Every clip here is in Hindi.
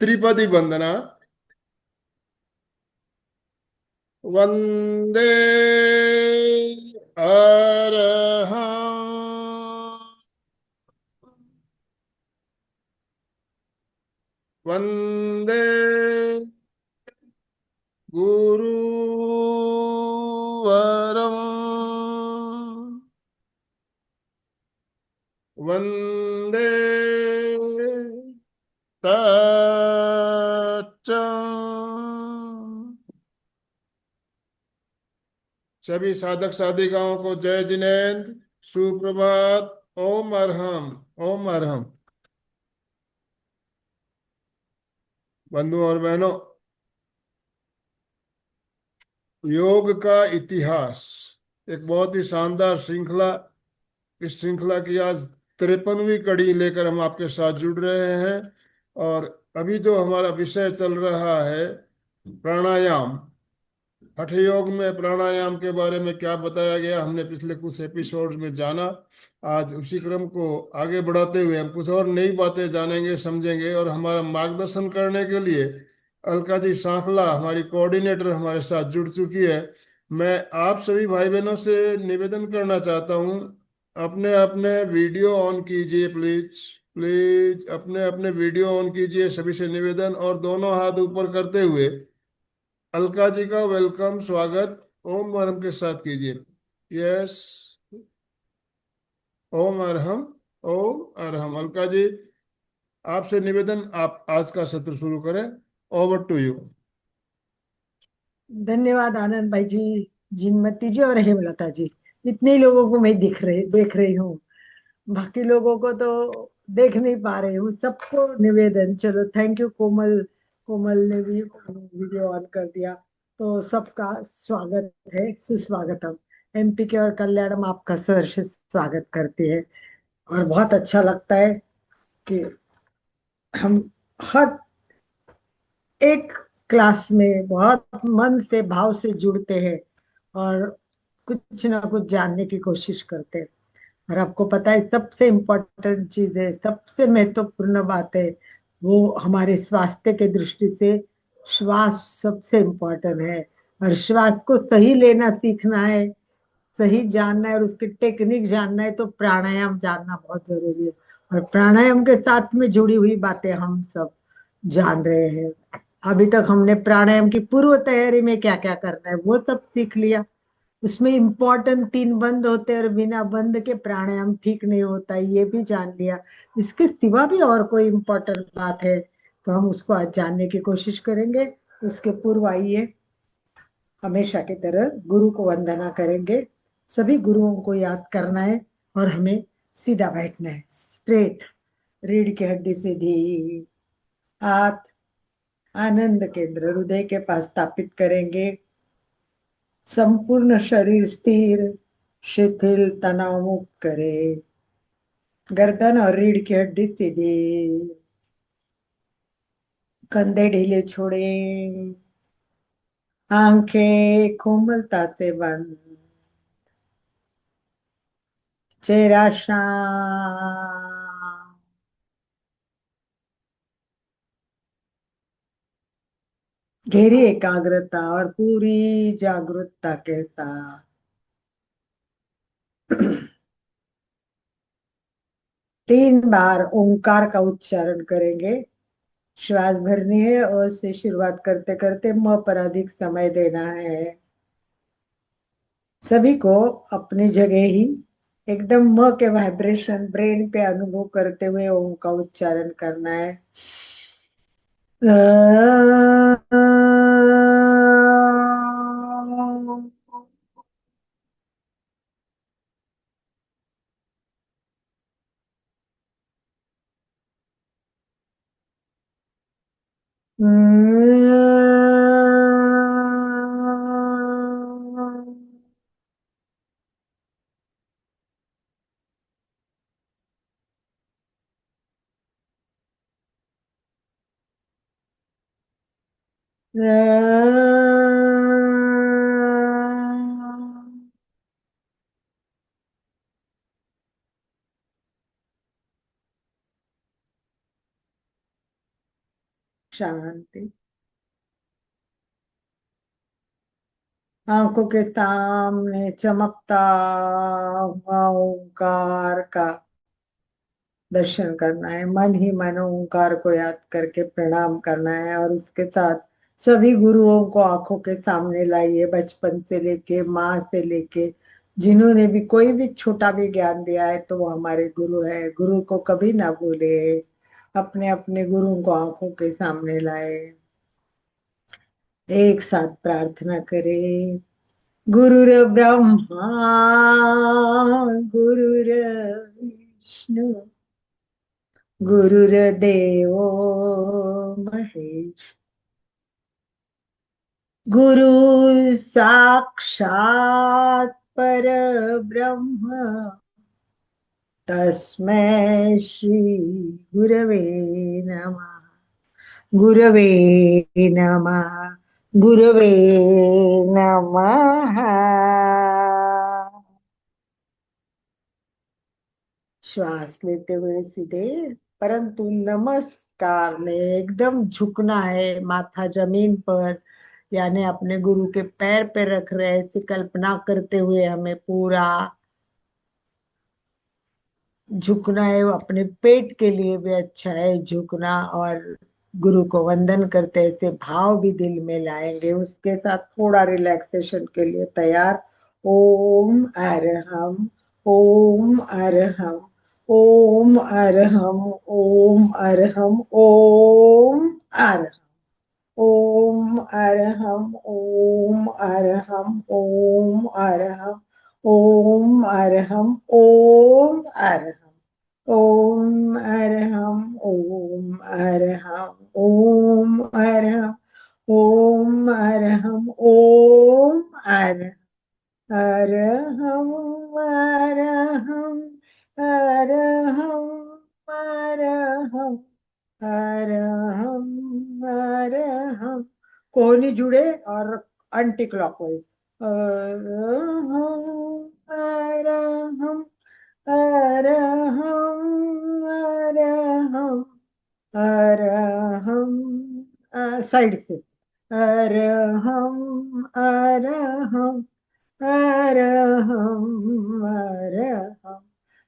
त्रिपदी वंदना। वंदे अरहं। वंदे गुरुवरं। वंदे तच्च। सभी साधक साधिकाओं को जय जिनेन्द्र, सुप्रभात। ओम अरहम। ओम अरहम। बंधुओं और बहनों, योग का इतिहास एक बहुत ही शानदार श्रृंखला। इस श्रृंखला की आज 53वीं कड़ी लेकर हम आपके साथ जुड़ रहे हैं। और अभी जो हमारा विषय चल रहा है, प्राणायाम। हठ योग में प्राणायाम के बारे में क्या बताया गया, हमने पिछले कुछ एपिसोड में जाना। आज उसी क्रम को आगे बढ़ाते हुए हम कुछ और नई बातें जानेंगे, समझेंगे। और हमारा मार्गदर्शन करने के लिए अलका जी सांखला, हमारी कोऑर्डिनेटर, हमारे साथ जुड़ चुकी है। मैं आप सभी भाई बहनों से निवेदन करना चाहता हूँ, अपने अपने वीडियो ऑन कीजिए प्लीज। प्लीज अपने अपने वीडियो ऑन कीजिए, सभी से निवेदन। और दोनों हाथ ऊपर करते हुए अलका जी का वेलकम, स्वागत ओम अरहम के साथ कीजिए। यस। ओम अरहम। ओम अरहम। अलका जी, आपसे निवेदन, आप आज का सत्र शुरू करें। Over to you. धन्यवाद आनंद भाई जी, जिनमती जी और हेमलता जी। इतने ही लोगों को मैं देख रही हूँ। बाकी लोगों को तो देख नहीं पा रही हूँ। सबको निवेदन, चलो थैंक यू। कोमल, कोमल ने भी वीडियो ऑन कर दिया। तो सबका स्वागत है, सुस्वागतम। एमपी के और कल्याणम आपका सहर्ष स्वागत करते हैं। और बहुत अच्छा लगता है कि हम हर एक क्लास में बहुत मन से, भाव से जुड़ते हैं और कुछ ना कुछ जानने की कोशिश करते हैं। और आपको पता है, सबसे इम्पोर्टेंट चीज है, सबसे महत्वपूर्ण बात है, वो हमारे स्वास्थ्य के दृष्टि से श्वास सबसे इम्पोर्टेंट है। और श्वास को सही लेना सीखना है, सही जानना है और उसकी टेक्निक जानना है, तो प्राणायाम जानना बहुत जरूरी है। और प्राणायाम के साथ में जुड़ी हुई बातें हम सब जान रहे हैं। अभी तक हमने प्राणायाम की पूर्व तैयारी में क्या क्या करना है वो सब सीख लिया। उसमें इम्पोर्टेंट 3 बंद होते हैं और बिना बंद के प्राणायाम ठीक नहीं होता है, ये भी जान लिया। इसके सिवा भी और कोई इम्पोर्टेंट बात है तो हम उसको आज जानने की कोशिश करेंगे। उसके पूर्व आइए, हमेशा की तरह गुरु को वंदना करेंगे। सभी गुरुओं को याद करना है और हमें सीधा बैठना है, स्ट्रेट। रीढ़ की हड्डी सीधी, हाथ आनंद केंद्र हृदय के पास स्थापित करेंगे। संपूर्ण शरीर स्थिर, शिथिल, तनाव मुक्त करें। गर्दन और रीढ़ की हड्डी सीधी, कंधे ढीले छोड़ें, आंखें कोमलता से बंद, चेहरा शांत। गहरी एकाग्रता और पूरी जागरूकता के साथ 3 बार ओंकार का उच्चारण करेंगे। श्वास भरनी है और से शुरुआत करते करते म पर अधिक समय देना है। सभी को अपनी जगह ही एकदम म के वाइब्रेशन ब्रेन पे अनुभव करते हुए ओम का उच्चारण करना है। शांति। आंखों के सामने चमकता हुआ ओंकार का दर्शन करना है। मन ही मन ओंकार को याद करके प्रणाम करना है, और उसके साथ सभी गुरुओं को आंखों के सामने लाइए, बचपन से लेके माँ से लेके जिन्होंने भी कोई भी छोटा भी ज्ञान दिया है तो वो हमारे गुरु है। गुरु को कभी ना भूले, अपने अपने गुरु को आंखों के सामने लाए। एक साथ प्रार्थना करें। गुरुर ब्रह्मा गुरुर विष्णु गुरुर्देवो महेश, गुरु साक्षात पर ब्रह्म तस्मै श्री गुरवे नमः। गुरवे नमः। गुरवे नमः। श्वास लेते हुए सीधे, परंतु नमस्कार में एकदम झुकना है, माथा जमीन पर, यानी अपने गुरु के पैर पे रख रहे हैं ऐसी कल्पना करते हुए हमें पूरा झुकना है। वो अपने पेट के लिए भी अच्छा है झुकना, और गुरु को वंदन करते ऐसे भाव भी दिल में लाएंगे। उसके साथ थोड़ा रिलैक्सेशन के लिए तैयार। ओम अरहम, ओम अरहम, ओम अरहम, ओम अरहम, ओम अरहम, ओम अरहम, ओम अरहम, ओम अरहम, ओम अरहम, ओम अरहम, ओम अरहम, ओम अरहम, ओम अरहम, ओम अरहम, ओम अरहम, अरहम, अरहम, अरहम, अरहम, अरहम, अरहम। कोहनी जुड़े और anti clockwise. Arham, Arham, Arham, Arham, Arham. Side से अरहम, अरहम, अरहम, अरहम, अरहम,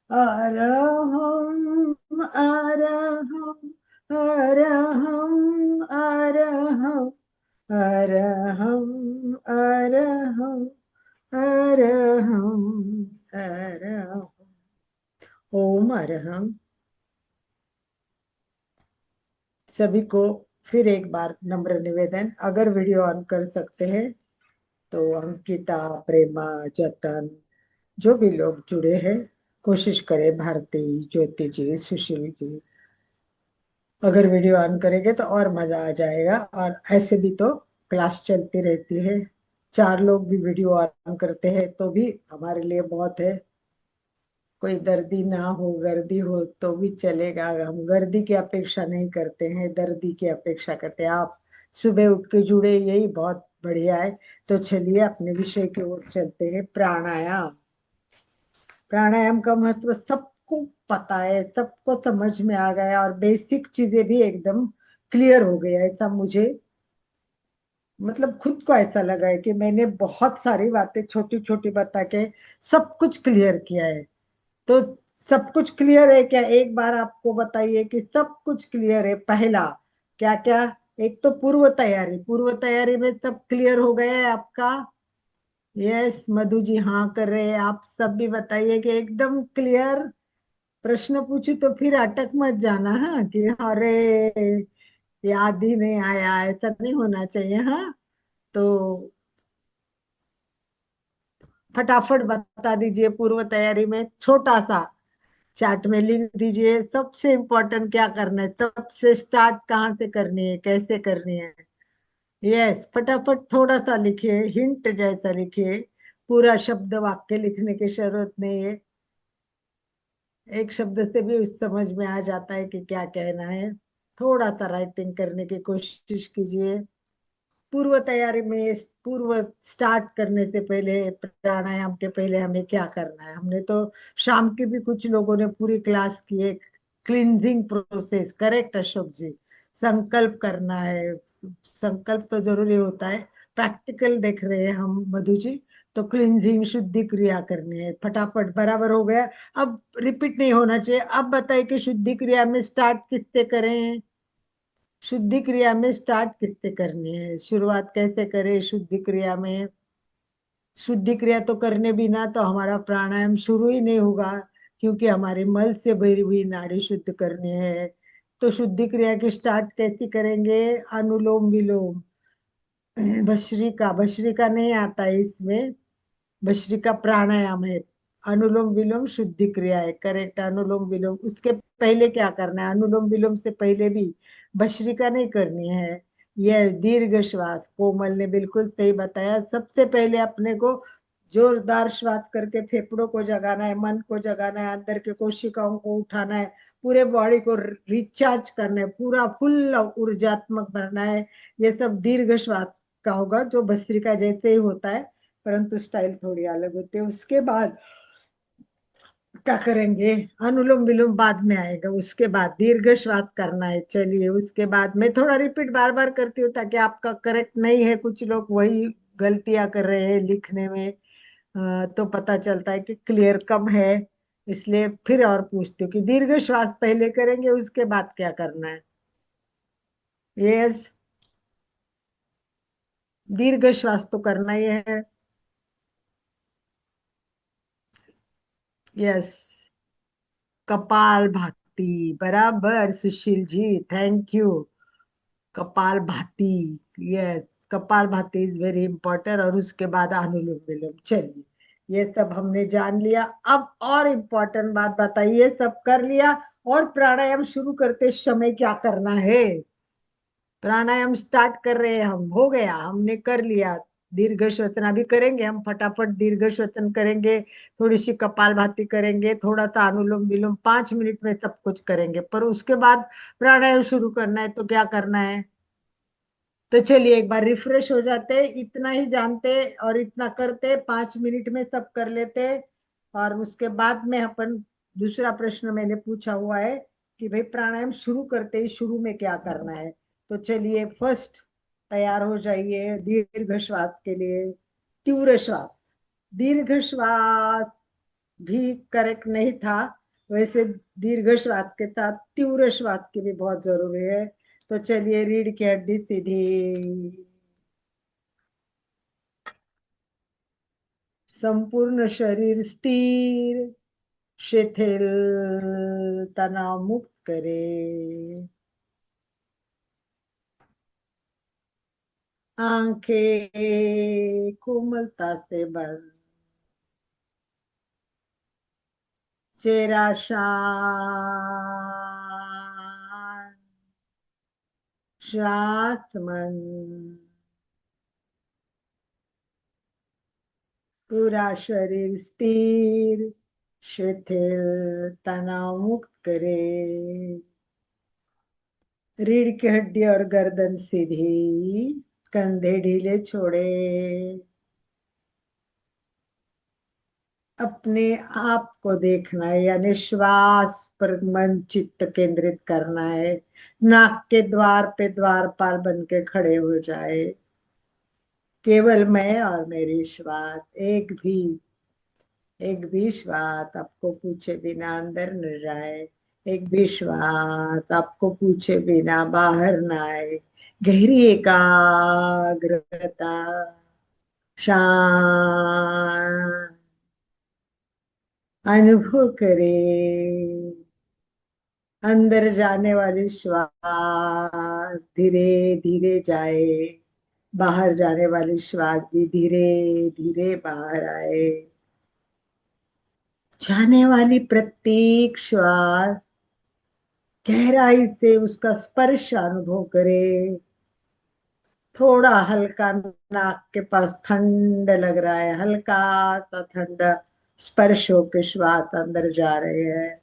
अरहम, अरहम, अरहम, अरहम, अरहम, अरहम, अरहम। ओम अरहम। सभी को फिर एक बार नम्र निवेदन, अगर वीडियो ऑन कर सकते हैं तो अंकिता, प्रेमा, जतन, जो भी लोग जुड़े हैं कोशिश करें, भारती, ज्योति जी, सुशील जी, अगर वीडियो ऑन करेंगे तो और मजा आ जाएगा। और ऐसे भी तो क्लास चलती रहती है, चार लोग भी वीडियो ऑन करते हैं तो भी हमारे लिए बहुत है। कोई दर्दी ना हो, गर्दी हो तो भी चलेगा, हम गर्दी की अपेक्षा नहीं करते हैं, दर्दी की अपेक्षा करते हैं। आप सुबह उठ के जुड़े, यही बहुत बढ़िया है। तो चलिए अपने विषय की ओर चलते हैं। प्राणायाम। प्राणायाम का महत्व सबको पता है, सबको समझ में आ गया, और बेसिक चीजें भी एकदम क्लियर हो गया। ऐसा मुझे मतलब खुद को ऐसा लगा है कि मैंने बहुत सारी बातें छोटी छोटी बता के सब कुछ क्लियर किया है। तो सब कुछ क्लियर है क्या? एक बार आपको बताइए कि सब कुछ क्लियर है। पहला क्या क्या? एक तो पूर्व तैयारी, पूर्व तैयारी में सब क्लियर हो गया है आपका? यस, मधु जी हाँ कर रहे हैं। आप सब भी बताइए कि एकदम क्लियर। प्रश्न पूछू तो फिर अटक मत जाना, हाँ, कि अरे याद ही नहीं आया, ऐसा नहीं होना चाहिए। हाँ, तो फटाफट बता दीजिए। पूर्व तैयारी में छोटा सा चार्ट में लिख दीजिए सबसे इम्पोर्टेंट क्या करना है, सबसे स्टार्ट कहाँ से करनी है, कैसे करनी है। यस, फटाफट थोड़ा सा लिखिए, हिंट जैसा लिखिए। पूरा शब्द वाक्य लिखने की जरूरत नहीं है, एक शब्द से भी उस समझ में आ जाता है कि क्या कहना है। थोड़ा सा राइटिंग करने की कोशिश कीजिए। पूर्व तैयारी में, पूर्व स्टार्ट करने से पहले, प्राणायाम के पहले हमें क्या करना है? हमने तो शाम की भी कुछ लोगों ने पूरी क्लास की है, क्लींजिंग प्रोसेस। करेक्ट अशोक जी? संकल्प करना है। संकल्प तो जरूरी होता है। प्रैक्टिकल देख रहे हैं हम मधु जी। तो क्लिंजिंग, शुद्धि क्रिया करनी है फटाफट, बराबर हो गया। अब रिपीट नहीं होना चाहिए। अब बताइए कि शुद्धि क्रिया में स्टार्ट किससे करें? शुद्धि क्रिया में स्टार्ट किससे करनी है? शुरुआत कैसे करें शुद्धि क्रिया में? शुद्धि क्रिया तो करने बिना तो हमारा प्राणायाम शुरू ही नहीं होगा, क्योंकि हमारे मल से भरी हुई नाड़ी शुद्ध करनी है। तो शुद्धि क्रिया की स्टार्ट कैसे करेंगे? अनुलोम विलोम। भस्त्रिका, भस्त्रिका नहीं आता है इसमें। भस्त्रिका प्राणायाम है। अनुलोम विलोम शुद्धि क्रिया है, करेक्ट। अनुलोम विलोम, उसके पहले क्या करना है? अनुलोम विलोम से पहले भी भस्त्रिका नहीं करनी है। यह दीर्घ श्वास, कोमल ने बिल्कुल सही बताया। सबसे पहले अपने को जोरदार श्वास करके फेफड़ों को जगाना है, मन को जगाना है, अंदर के कोशिकाओं को उठाना है, पूरे बॉडी को रिचार्ज करना है, पूरा फुल ऊर्जात्मक बनना है। ये सब दीर्घ श्वास का होगा, जो भस्त्रिका जैसे ही होता है, परंतु स्टाइल थोड़ी अलग होती है। उसके बाद क्या करेंगे? अनुलोम विलोम बाद में आएगा। उसके बाद दीर्घ श्वास करना है। चलिए, उसके बाद मैं थोड़ा रिपीट बार बार करती हूँ, ताकि आपका करेक्ट नहीं है, कुछ लोग वही गलतियां कर रहे हैं लिखने में। तो पता चलता है कि क्लियर कम है। इसलिए फिर और पूछती हूँ कि दीर्घ श्वास पहले करेंगे, उसके बाद क्या करना है? यस, दीर्घ श्वास तो करना ही है। यस, कपाल भाती, बराबर सुशील जी, थैंक यू। कपाल भाती, यस, कपाल भाती इज वेरी इंपॉर्टेंट। और उसके बाद अनुलोम विलोम। चलिए, ये सब हमने जान लिया। अब और इम्पोर्टेंट बात बताइए, सब कर लिया, और प्राणायाम शुरू करते समय क्या करना है? प्राणायाम स्टार्ट कर रहे हैं हम, हो गया, हमने कर लिया। दीर्घ श्वसन अभी करेंगे हम, फटाफट दीर्घ श्वसन करेंगे, थोड़ी सी कपालभाति करेंगे, थोड़ा सा अनुलोम विलोम, 5 मिनट में सब कुछ करेंगे। पर उसके बाद प्राणायाम शुरू करना है, तो क्या करना है? तो चलिए एक बार रिफ्रेश हो जाते, इतना ही जानते और इतना करते, 5 मिनट में सब कर लेते। और उसके बाद में अपन, दूसरा प्रश्न मैंने पूछा हुआ है कि भाई प्राणायाम शुरू करते ही शुरू में क्या करना है। तो चलिए, फर्स्ट तैयार हो जाइए दीर्घ श्वास के लिए। तीव्र श्वास, दीर्घ श्वास भी करेक्ट नहीं था, वैसे दीर्घ श्वास के साथ तीव्र श्वास की भी बहुत जरूरी है। तो चलिए, रीढ़ की हड्डी सीधी, संपूर्ण शरीर स्थिर, शिथिल, तनाव मुक्त करे, आंखें कोमलता से बंद, चेहरा शांत, श्वास मन, पूरा शरीर स्थिर, शिथिल, तनाव मुक्त करे, रीढ़ की हड्डी और गर्दन सीधी, कंधे ढीले छोड़े, अपने आप को देखना है, यानी श्वास पर मन चित्त केंद्रित करना है। नाक के द्वार पे द्वारपाल बन के खड़े हो जाए। केवल मैं और मेरी श्वास, एक भी श्वास आपको पूछे बिना अंदर न जाए, एक भी श्वास आपको पूछे बिना बाहर न आए। गहरी एकाग्रता, शांत अनुभव करे। अंदर जाने वाली श्वास धीरे धीरे जाए, बाहर जाने वाली श्वास भी धीरे धीरे बाहर आए। जाने वाली प्रत्येक श्वास गहराई से उसका स्पर्श अनुभव करे। थोड़ा हल्का नाक के पास ठंड लग रहा है, हल्का सा ठंडा स्पर्श होके श्वास अंदर जा रहे हैं।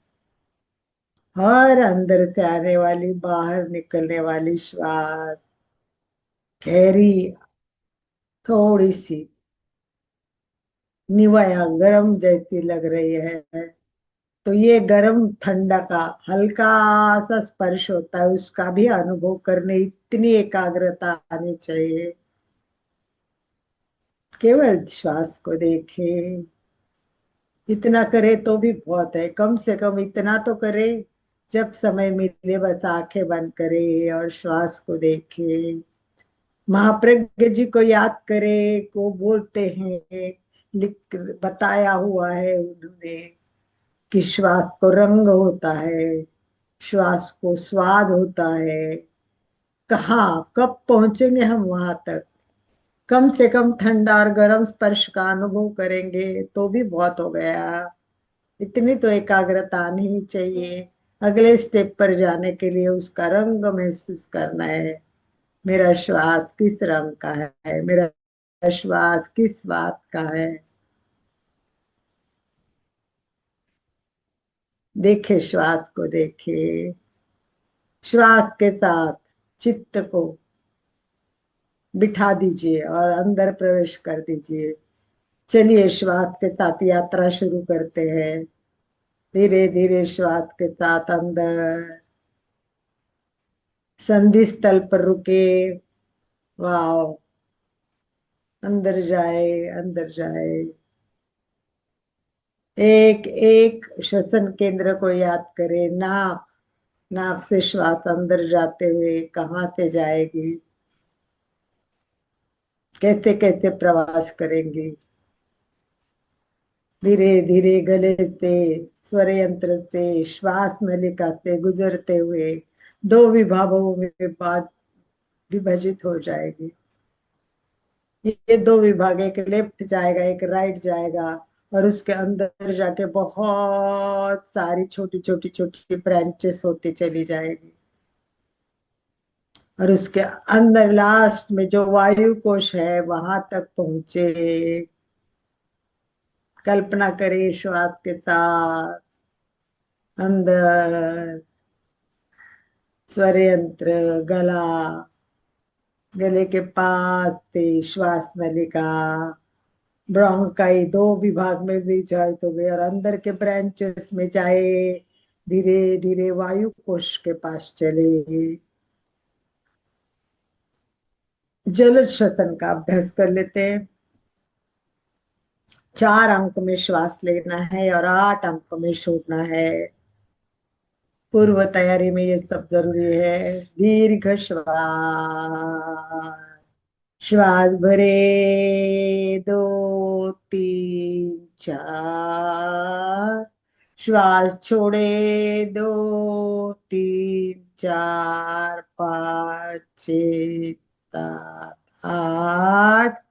और अंदर से आने वाली, बाहर निकलने वाली श्वास गहरी, थोड़ी सी निवाया गरम जैसी लग रही है। तो ये गर्म ठंडा का हल्का सा स्पर्श होता है, उसका भी अनुभव करने इतनी एकाग्रता आनी चाहिए। केवल श्वास को देखे, इतना करे तो भी बहुत है। कम से कम इतना तो करे, जब समय मिले बस आंखें बंद करे और श्वास को देखे। महाप्रज्ञ जी को याद करे, को बोलते हैं, लिख बताया हुआ है उन्होंने कि श्वास को रंग होता है, श्वास को स्वाद होता है। कहाँ कब पहुंचेंगे हम वहां तक? कम से कम ठंडा और गर्म स्पर्श का अनुभव करेंगे तो भी बहुत हो गया। इतनी तो एकाग्रता आनी ही चाहिए। अगले स्टेप पर जाने के लिए उसका रंग महसूस करना है। मेरा श्वास किस रंग का है, मेरा श्वास किस बात का है। देखे, श्वास को देखे, श्वास के साथ चित्त को बिठा दीजिए और अंदर प्रवेश कर दीजिए। चलिए श्वास के साथ यात्रा शुरू करते हैं। धीरे धीरे श्वास के साथ अंदर संधि स्थल पर रुके। वाह, अंदर जाए, अंदर जाए। एक एक श्वसन केंद्र को याद करें। नाक, नाक से श्वास अंदर जाते हुए कहाँ से जाएगी, कैसे कैसे प्रवास करेंगी। धीरे धीरे गले से, स्वर यंत्र से, श्वास नलिका से गुजरते हुए दो विभागों में बात विभाजित हो जाएगी। ये दो विभाग, एक लेफ्ट जाएगा एक राइट जाएगा, और उसके अंदर जाके बहुत सारी छोटी छोटी छोटी ब्रांचेस होती चली जाएगी। और उसके अंदर लास्ट में जो वायु कोश है वहां तक पहुंचे। कल्पना करें श्वास के साथ अंदर स्वर यंत्र, गला, गले के पास से श्वास नलिका, ब्रोंकाई दो विभाग में भी जाए तो गए और अंदर के ब्रांचेस में जाए। धीरे धीरे वायु कोश के पास चले। जल श्वसन का अभ्यास कर लेते हैं। 4 अंक में श्वास लेना है और 8 अंक में छोड़ना है। पूर्व तैयारी में ये सब जरूरी है। दीर्घ श्वास, श्वास भरे, 2 3 4, श्वास छोड़े, 2 3 4 5 6 7 8।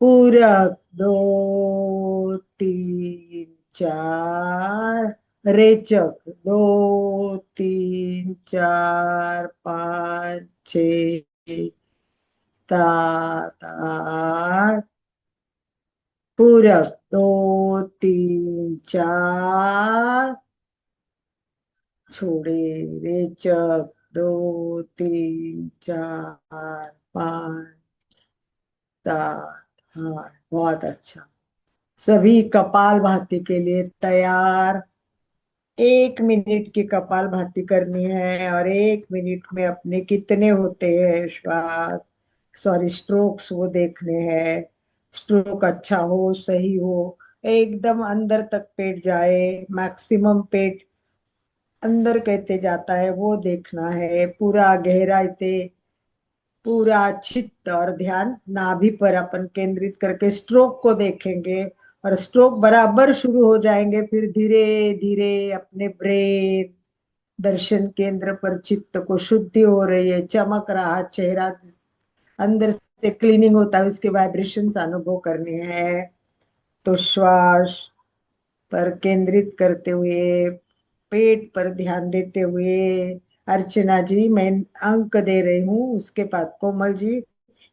पूरक, 2 3 4। रेचक, 2 3 4 5 6 7 8। पूरक, 2 3 4। छोड़े, रेचक, 2 3 4 5 7 8। बहुत अच्छा। सभी कपाल भाती के लिए तैयार। 1 मिनट की कपाल भाती करनी है और 1 मिनट में अपने कितने होते हैं श्वास, सॉरी स्ट्रोक्स, वो देखने हैं। स्ट्रोक अच्छा हो, सही हो, एकदम अंदर तक पेट जाए, मैक्सिमम पेट अंदर कैसे जाता है वो देखना है। पूरा गहराई से पूरा चित्त और ध्यान नाभि पर अपन केंद्रित करके स्ट्रोक को देखेंगे। और स्ट्रोक बराबर शुरू हो जाएंगे, फिर धीरे धीरे अपने ब्रेन दर्शन केंद्र पर चित्त को शुद्धि हो रही है, चमक रहा चेहरा, अंदर से क्लीनिंग होता है, उसके वाइब्रेशंस अनुभव करने हैं। तो श्वास पर केंद्रित करते हुए, पेट पर ध्यान देते हुए, अर्चना जी मैं अंक दे रही हूँ, उसके बाद कोमल जी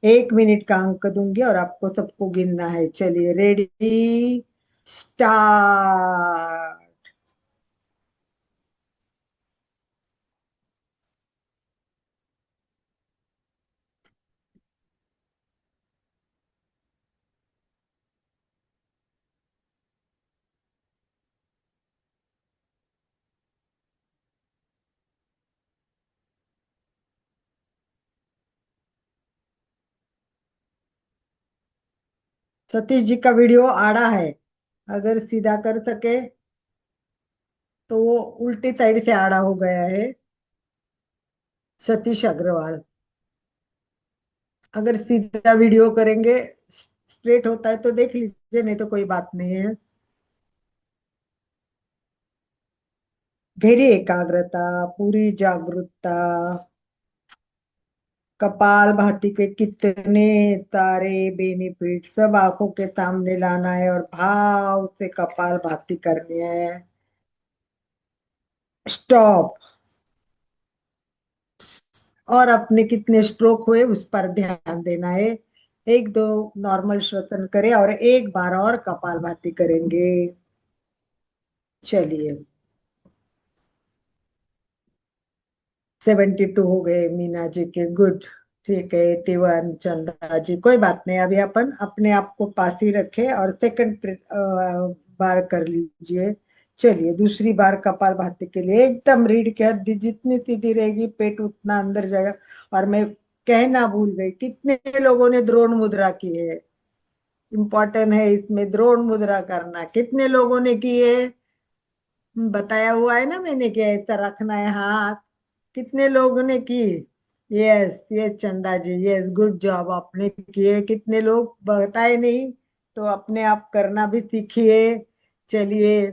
1 मिनट का अंक दूंगी और आपको सबको गिनना है। चलिए, रेडी, स्टार्ट। सतीश जी का वीडियो आड़ा है, अगर सीधा कर सके तो वो उल्टी साइड से आड़ा हो गया है। सतीश अग्रवाल, अगर सीधा वीडियो करेंगे स्ट्रेट होता है तो देख लीजिए, नहीं तो कोई बात नहीं है। गहरी एकाग्रता, पूरी जागरूकता, कपाल भाती के कितने सारे बेनिफिट सब आंखों के सामने लाना है और भाव से कपाल भाती करनी है। स्टॉप। और अपने कितने स्ट्रोक हुए उस पर ध्यान देना है। एक दो नॉर्मल श्वसन करें और एक बार और कपाल भाती करेंगे। चलिए, 72 हो गए मीना जी के, गुड। ठीक है, 81 चंदा जी, कोई बात नहीं, अभी अपन अपने आप को पास ही रखे और सेकंड बार कर लीजिए। चलिए, दूसरी बार कपाल भाती के लिए एकदम रीढ़ की हड्डी जितनी सीधी रहेगी पेट उतना अंदर जाएगा। और मैं कहना भूल गई, कितने लोगों ने द्रोण मुद्रा की है? इम्पोर्टेंट है इसमें द्रोण मुद्रा करना, कितने लोगों ने की है? बताया हुआ है ना मैंने कि ऐसा रखना है हाथ। कितने लोगों ने की? यस यस चंदा जी, यस, गुड जॉब, आपने किए। कितने लोग बताए नहीं, तो अपने आप करना भी सीखिए। चलिए,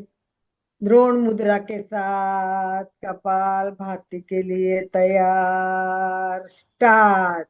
द्रोण मुद्रा के साथ कपाल भाती के लिए तैयार, स्टार्ट।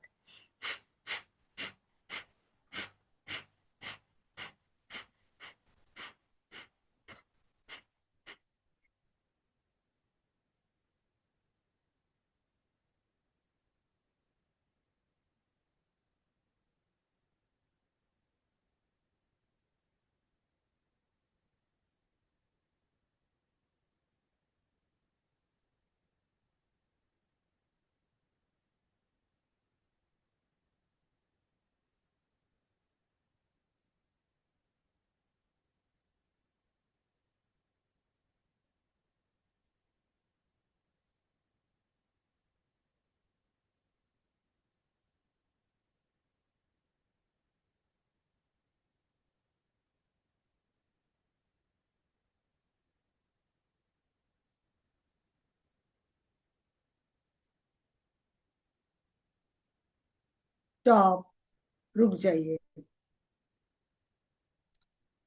स्टॉप, रुक जाइए।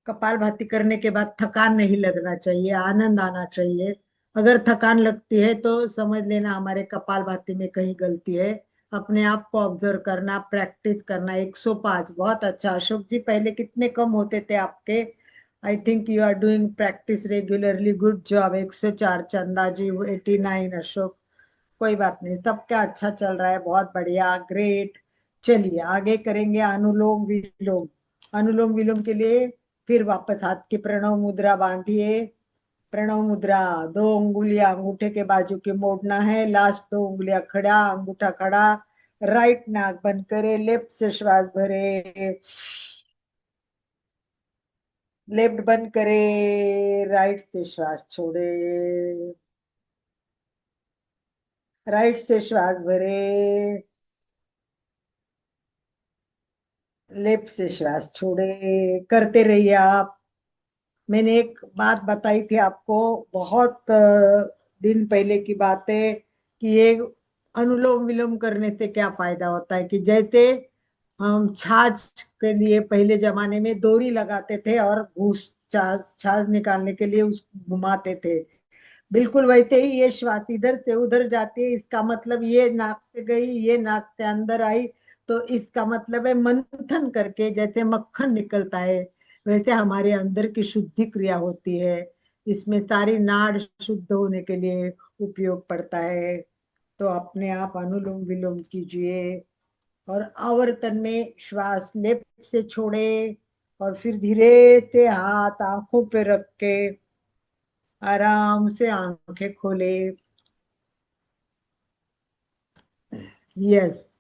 कपालभाति करने के बाद थकान नहीं लगना चाहिए, आनंद आना चाहिए। अगर थकान लगती है तो समझ लेना हमारे कपालभाति में कहीं गलती है। अपने आप को ऑब्जर्व करना, प्रैक्टिस करना। 105 बहुत अच्छा। अशोक जी, पहले कितने कम होते थे आपके? I think you are doing practice regularly, good job. 104 Chanda जी, 89 अशोक। कोई बात नहीं, सबका अच्छा चल रहा है, बहुत बढ़िया, ग्रेट। चलिए आगे करेंगे अनुलोम विलोम। अनुलोम विलोम के लिए फिर वापस हाथ की प्रणव मुद्रा बांधिए। प्रणव मुद्रा, दो उंगलियां अंगूठे के बाजू के मोड़ना है, लास्ट दो उंगलियां खड़ा, अंगूठा खड़ा। राइट नाक बंद करे, लेफ्ट से श्वास भरे, लेफ्ट बंद करे, राइट से श्वास छोड़े, राइट से श्वास भरे, लेफ्ट से श्वास छोड़े। करते रहिए आप। मैंने एक बात बताई थी आपको, बहुत दिन पहले की बात है, कि ये अनुलोम विलोम करने से क्या फायदा होता है, कि जैसे हम छाछ के लिए पहले जमाने में डोरी लगाते थे और घूस छाछ छाछ निकालने के लिए उसको घुमाते थे, बिल्कुल वैसे ही ये श्वास इधर से उधर जाती है। इसका मतलब ये नाक से गई, ये नाक से अंदर आई, तो इसका मतलब है मंथन करके जैसे मक्खन निकलता है वैसे हमारे अंदर की शुद्धि क्रिया होती है। इसमें सारी नाड़ शुद्ध होने के लिए उपयोग पड़ता है। तो अपने आप अनुलोम विलोम कीजिए और आवर्तन में श्वास लेफ्ट से छोड़े और फिर धीरे से हाथ आंखों पे रख के आराम से आंखें खोले। यस।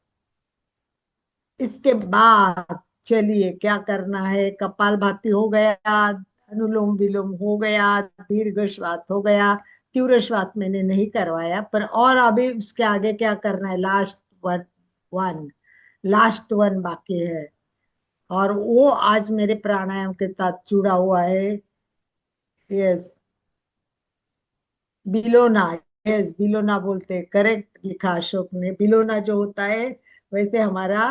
इसके बाद चलिए क्या करना है, कपाल भाती हो गया, अनुलोम विलोम हो गया, दीर्घ श्वास हो गया, तीव्र श्वास मैंने नहीं करवाया, पर और अभी उसके आगे क्या करना है, last one, one last one बाकी है। और वो आज मेरे प्राणायाम के साथ जुड़ा हुआ है। यस, बिलोना। यस, बिलोना बोलते हैं, करेक्ट लिखा अशोक ने। बिलोना जो होता है, वैसे हमारा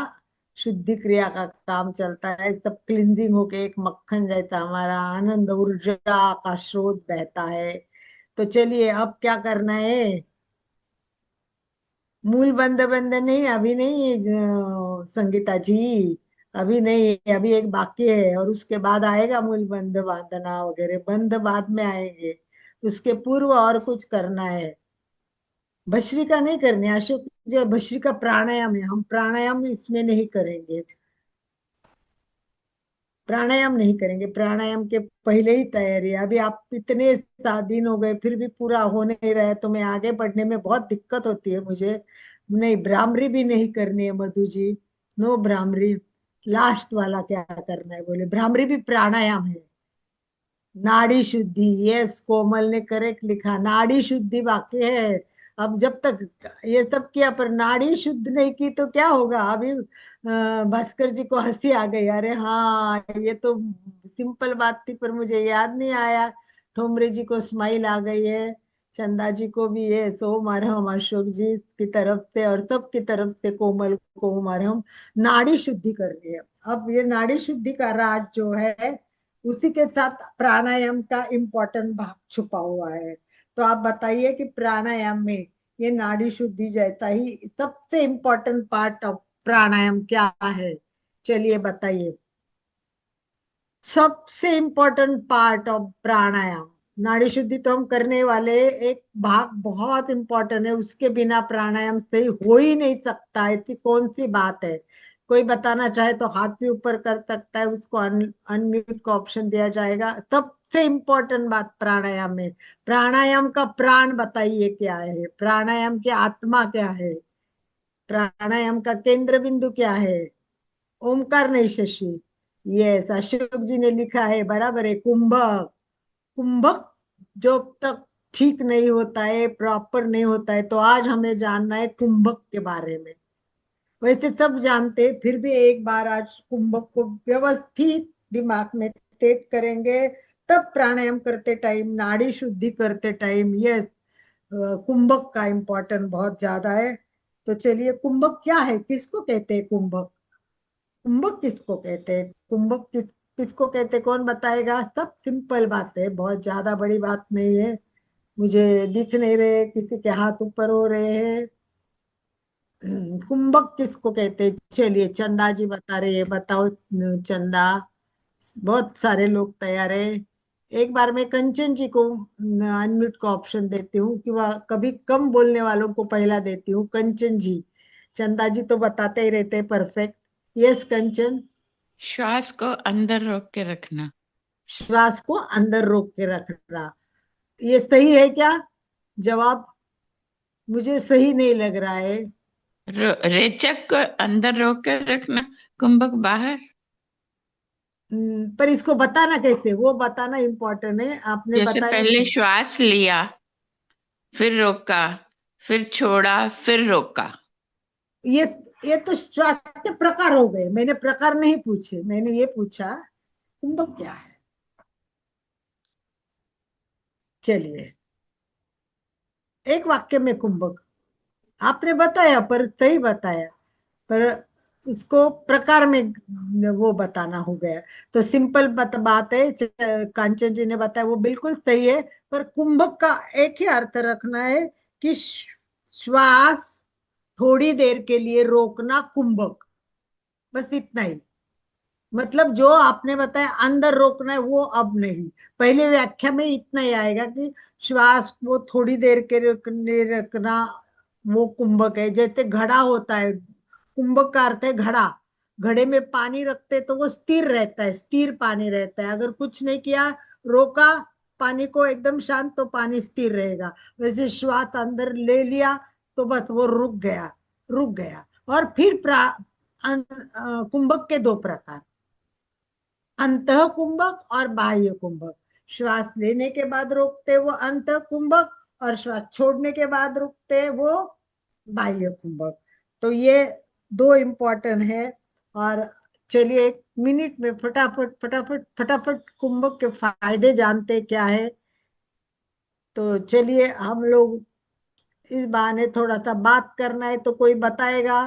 शुद्धि क्रिया का काम चलता है, सब क्लिंजिंग होके एक मक्खन जैसा हमारा आनंद ऊर्जा का स्रोत बहता है। तो चलिए, अब क्या करना है? मूल बंद बंद नहीं, अभी नहीं संगीता जी, अभी नहीं, अभी एक बाकी है, और उसके बाद आएगा मूल बंद बांधना वगैरह, बंद बाद में आएंगे। उसके पूर्व और कुछ करना है। भस्त्रिका नहीं करनी अशोक जी, भस्त्रिका प्राणायाम है, हम प्राणायाम इसमें नहीं करेंगे। प्राणायाम नहीं करेंगे, प्राणायाम के पहले ही तैयारी है। अभी आप इतने 7 दिन हो गए फिर भी पूरा हो नहीं रहा है, तो मैं आगे बढ़ने में बहुत दिक्कत होती है मुझे। नहीं, भ्रामरी भी नहीं करनी है मधु जी, नो भ्रामरी। लास्ट वाला क्या करना है बोले? भ्रामरी भी प्राणायाम है। नाड़ी शुद्धि, यस, कोमल ने करेक्ट लिखा, नाड़ी शुद्धि बाकी है। अब जब तक ये सब किया पर नाड़ी शुद्ध नहीं की तो क्या होगा? अभी भास्कर जी को हंसी आ गई, अरे हाँ ये तो सिंपल बात थी पर मुझे याद नहीं आया। ठोमरे जी को स्माइल आ गई है, चंदा जी को भी है, सो मरहम अशोक जी की तरफ से और सबकी तरफ से कोमल को मरहम। नाड़ी शुद्धि करनी है। अब ये नाड़ी शुद्धि का राज जो है, उसी के साथ प्राणायाम का इम्पोर्टेंट भाग छुपा हुआ है। तो आप बताइए कि प्राणायाम में ये नाड़ी शुद्धि जैसा ही सबसे इम्पोर्टेंट पार्ट ऑफ प्राणायाम क्या है? चलिए बताइए। सबसे इम्पोर्टेंट पार्ट ऑफ प्राणायाम, नाड़ी शुद्धि तो हम करने वाले, एक भाग बहुत इम्पोर्टेंट है, उसके बिना प्राणायाम सही हो ही नहीं सकता। ऐसी कौन सी बात है? कोई बताना चाहे तो हाथ भी ऊपर कर सकता है, उसको अनम्यूट का ऑप्शन दिया जाएगा। सबसे इम्पोर्टेंट बात प्राणायाम में, प्राणायाम का प्राण बताइए क्या है? प्राणायाम की आत्मा क्या है? प्राणायाम का केंद्र बिंदु क्या है? ओमकार नहीं, शशि। यस, अशोक जी ने लिखा है, बराबर है, कुंभक। कुंभक जो तक ठीक नहीं होता है, प्रॉपर नहीं होता है, तो आज हमें जानना है कुंभक के बारे में। वैसे सब जानते हैं, फिर भी एक बार आज कुंभक को व्यवस्थित दिमाग में सेट करेंगे। तब प्राणायाम करते टाइम, नाड़ी शुद्धि करते टाइम, यस, कुंभक का इम्पोर्टेंट बहुत ज्यादा है। तो चलिए, कुंभक क्या है, किसको कहते हैं कुंभक? कुंभक किसको कहते हैं? कुंभक किसको कहते हैं, कौन बताएगा? सब सिंपल बात है, बहुत ज्यादा बड़ी बात नहीं है। मुझे दिख नहीं रहे, किसी के हाथ ऊपर हो रहे हैं। कुंभक किसको कहते हैं? चलिए, चंदा जी बता रहे हैं, बताओ चंदा। बहुत सारे लोग तैयार है। एक बार मैं कंचन जी को अनम्यूट का ऑप्शन देती हूँ, कि वह कभी कम बोलने वालों को पहला देती हूँ। कंचन जी, चंदा जी तो बताते ही रहते हैं परफेक्ट। यस कंचन। श्वास को अंदर रोक के रखना। श्वास को अंदर रोक के रखना, ये सही है क्या? जवाब मुझे सही नहीं लग रहा है। रेचक को अंदर रोक के रखना, कुंभक बाहर। पर इसको बताना कैसे, वो बताना इम्पोर्टेंट है, आपने जैसे बताया ही पहले नहीं। श्वास लिया, फिर रोका, फिर छोड़ा, फिर रोका। ये ये तो श्वास के प्रकार हो गए, मैंने प्रकार नहीं पूछे, मैंने ये पूछा कुंभक क्या है। चलिए, एक वाक्य में कुंभक आपने बताया, पर सही बताया, पर उसको प्रकार में वो बताना हो गया। तो सिंपल बात है, कांचन जी ने बताया वो बिल्कुल सही है। पर कुंभक का एक ही अर्थ रखना है कि श्वास थोड़ी देर के लिए रोकना, कुंभक, बस इतना ही। मतलब जो आपने बताया अंदर रोकना है, वो अब नहीं। पहले व्याख्या में इतना ही आएगा कि श्वास को थोड़ी देर के रखने रखना, वो कुंभक है। जैसे घड़ा होता है, कुंभक का अर्थ है घड़ा। घड़े में पानी रखते तो वो स्थिर रहता है, स्थिर पानी रहता है। अगर कुछ नहीं किया, रोका पानी को एकदम शांत, तो पानी स्थिर रहेगा। वैसे श्वास अंदर ले लिया तो बस वो रुक गया, रुक गया। और फिर कुंभक के दो प्रकार, अंतः कुंभक और बाह्य कुंभक। श्वास लेने के बाद रोकते वो अंतः कुंभक, और श्वास छोड़ने के बाद रुकते वो बाह्य कुंभक। तो ये दो इम्पोर्टेंट है। और चलिए 1 मिनट में फटाफट फटाफट फटाफट कुंभक के फायदे जानते क्या है। तो चलिए हम लोग इस बहाने थोड़ा सा बात करना है तो कोई बताएगा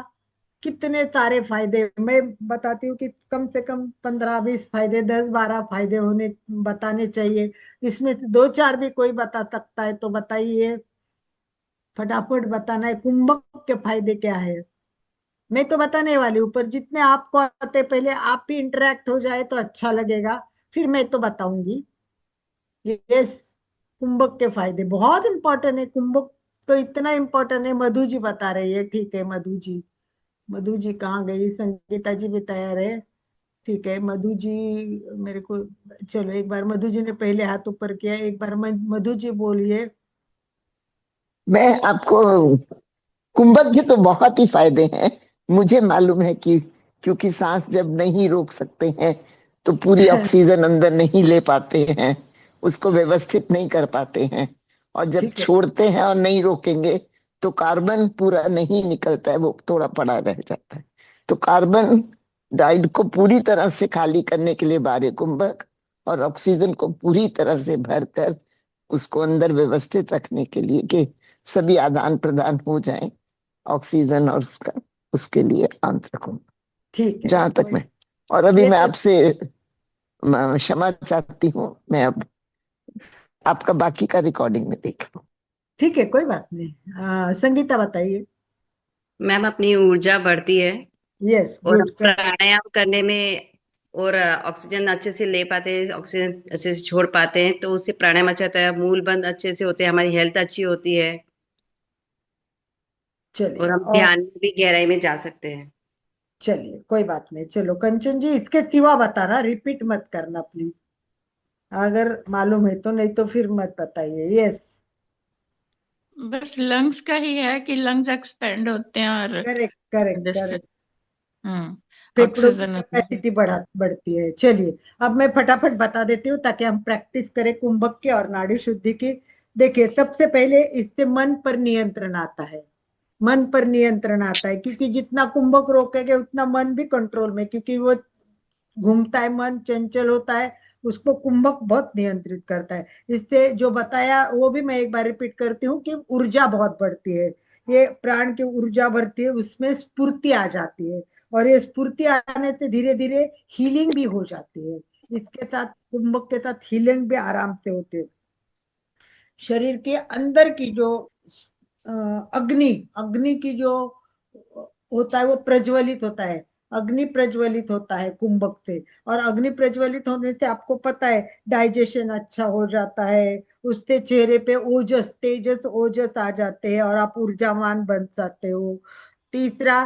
कितने सारे फायदे। मैं बताती हूँ कि कम से कम 15-20 फायदे, 10-12 फायदे होने बताने चाहिए। इसमें से 2-4 भी कोई बता सकता है तो बताइए, फटाफट बताना है कुंभक के फायदे क्या है। मैं तो बताने वाली हूँ, पर जितने आपको आते पहले आप भी इंटरेक्ट हो जाए तो अच्छा लगेगा, फिर मैं तो बताऊंगी। यस, कुंभक के फायदे बहुत इंपॉर्टेंट है। कुंभक तो इतना इंपॉर्टेंट है, मधु जी बता रही है। ठीक है मधु जी, मधु जी कहाँ गई? संगीता जी भी तैयार है। ठीक है मधु जी, मेरे को, चलो एक बार मधु जी ने पहले हाथ ऊपर किया, एक बार मधु जी बोलिए। मैं आपको, कुंभक के तो बहुत ही फायदे हैं। मुझे मालूम है कि क्योंकि सांस जब नहीं रोक सकते हैं तो पूरी ऑक्सीजन अंदर नहीं ले पाते हैं, उसको व्यवस्थित नहीं कर पाते हैं। और जब ठीक है। छोड़ते हैं और नहीं रोकेंगे तो कार्बन पूरा नहीं निकलता है, वो थोड़ा पड़ा रह जाता है। तो कार्बन डाइड को पूरी तरह से खाली करने के लिए बारह कुंभक, और ऑक्सीजन को पूरी तरह से भरकर उसको अंदर व्यवस्थित रखने के लिए कि सभी आदान प्रदान हो जाए ऑक्सीजन और उसका, उसके लिए आंतरिक हूँ। ठीक है जहां तक कोई, मैं, और अभी ये मैं तो आपसे क्षमा चाहती हूँ, मैं अब आपका बाकी का रिकॉर्डिंग में देख लूँ। ठीक है, कोई बात नहीं। संगीता बताइए। मैम अपनी ऊर्जा बढ़ती है यस और हम गुड। प्राणायाम करने में और ऑक्सीजन अच्छे से ले पाते हैं, ऑक्सीजन अच्छे से छोड़ पाते हैं, तो उससे प्राणायाम अच्छा होता है, मूल बंद अच्छे से होते हैं, हमारी हेल्थ अच्छी होती है चलिए और हम और, ध्यान में भी गहराई में जा सकते हैं। चलिए कोई बात नहीं। चलो कंचन जी, इसके सिवा बताना, रिपीट मत करना प्लीज, अगर मालूम है तो, नहीं तो फिर मत बताइए। यस, बस लंग्स का ही है कि लंग्स एक्सपेंड होते हैं और करेक्ट करेक्ट डिस्ट्रक्ट। करेक्ट। फेफड़ों की ऑक्सीजन होती है। कैपेसिटी बढ़ती है। चलिए अब मैं फटाफट बता देती हूँ ताकि हम प्रैक्टिस करें कुंभक की और नाड़ी शुद्धि की। देखिए सबसे पहले इससे मन पर नियंत्रण आता है। मन पर नियंत्रण आता है क्योंकि जितना कुंभक रोकेंगे उतना मन भी कंट्रोल में, क्योंकि वो घूमता है, मन चंचल होता है, उसको कुंभक बहुत नियंत्रित करता है। इससे जो बताया वो भी मैं एक बार रिपीट करती हूँ कि ऊर्जा बहुत बढ़ती है। ये प्राण की ऊर्जा बढ़ती है, उसमें स्फूर्ति आ जाती है, और ये स्फूर्ति आने से धीरे धीरे हीलिंग भी हो जाती है। इसके साथ कुंभक के साथ हीलिंग भी आराम से होती है। शरीर के अंदर की जो अग्नि अग्नि की जो होता है वो प्रज्वलित होता है। अग्नि प्रज्वलित होता है कुंभक से, और अग्नि प्रज्वलित होने से आपको पता है डाइजेशन अच्छा हो जाता है, उससे चेहरे पे ओजस, तेजस ओजस आ जाते हैं और आप ऊर्जावान बन जाते हो। तीसरा,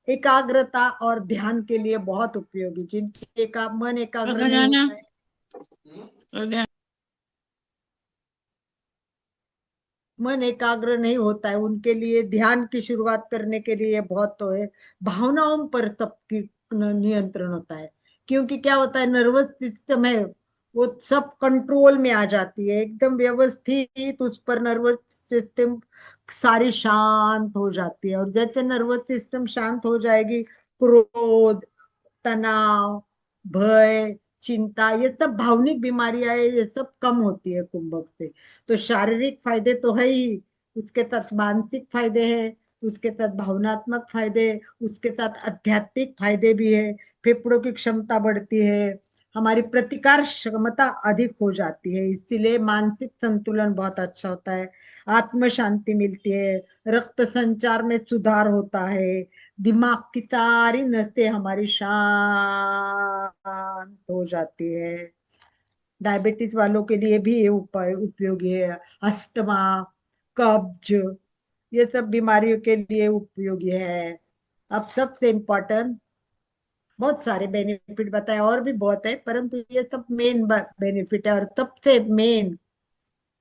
एकाग्रता और ध्यान के लिए बहुत उपयोगी। जिनके मन एकाग्र नहीं रोजाना होता है, रोजाना मन एकाग्र नहीं होता है, उनके लिए ध्यान की शुरुआत करने के लिए बहुत तो है। भावनाओं पर सबकी नियंत्रण होता है, क्योंकि क्या होता है, नर्वस सिस्टम है वो सब कंट्रोल में आ जाती है, एकदम व्यवस्थित, उस पर नर्वस सिस्टम सारी शांत हो जाती है। और जैसे नर्वस सिस्टम शांत हो जाएगी, क्रोध, तनाव, भय, चिंता, ये सब भावनिक बीमारियां है, ये सब कम होती है कुंभक से। तो शारीरिक फायदे तो है ही, उसके साथ मानसिक फायदे हैं, उसके साथ भावनात्मक फायदे, उसके साथ आध्यात्मिक फायदे भी है। फेफड़ों की क्षमता बढ़ती है, हमारी प्रतिकार क्षमता अधिक हो जाती है, इसीलिए मानसिक संतुलन बहुत अच्छा होता है। आत्म शांति मिलती है, रक्त संचार में सुधार होता है, दिमाग की सारी नसें हमारी शांत हो जाती है। डायबिटीज वालों के लिए भी ये उपाय उपयोगी है। अस्थमा, कब्ज, ये सब बीमारियों के लिए उपयोगी है। अब सबसे इम्पोर्टेंट, बहुत सारे बेनिफिट बताए और भी बहुत है, परंतु ये सब मेन बेनिफिट है। और सबसे मेन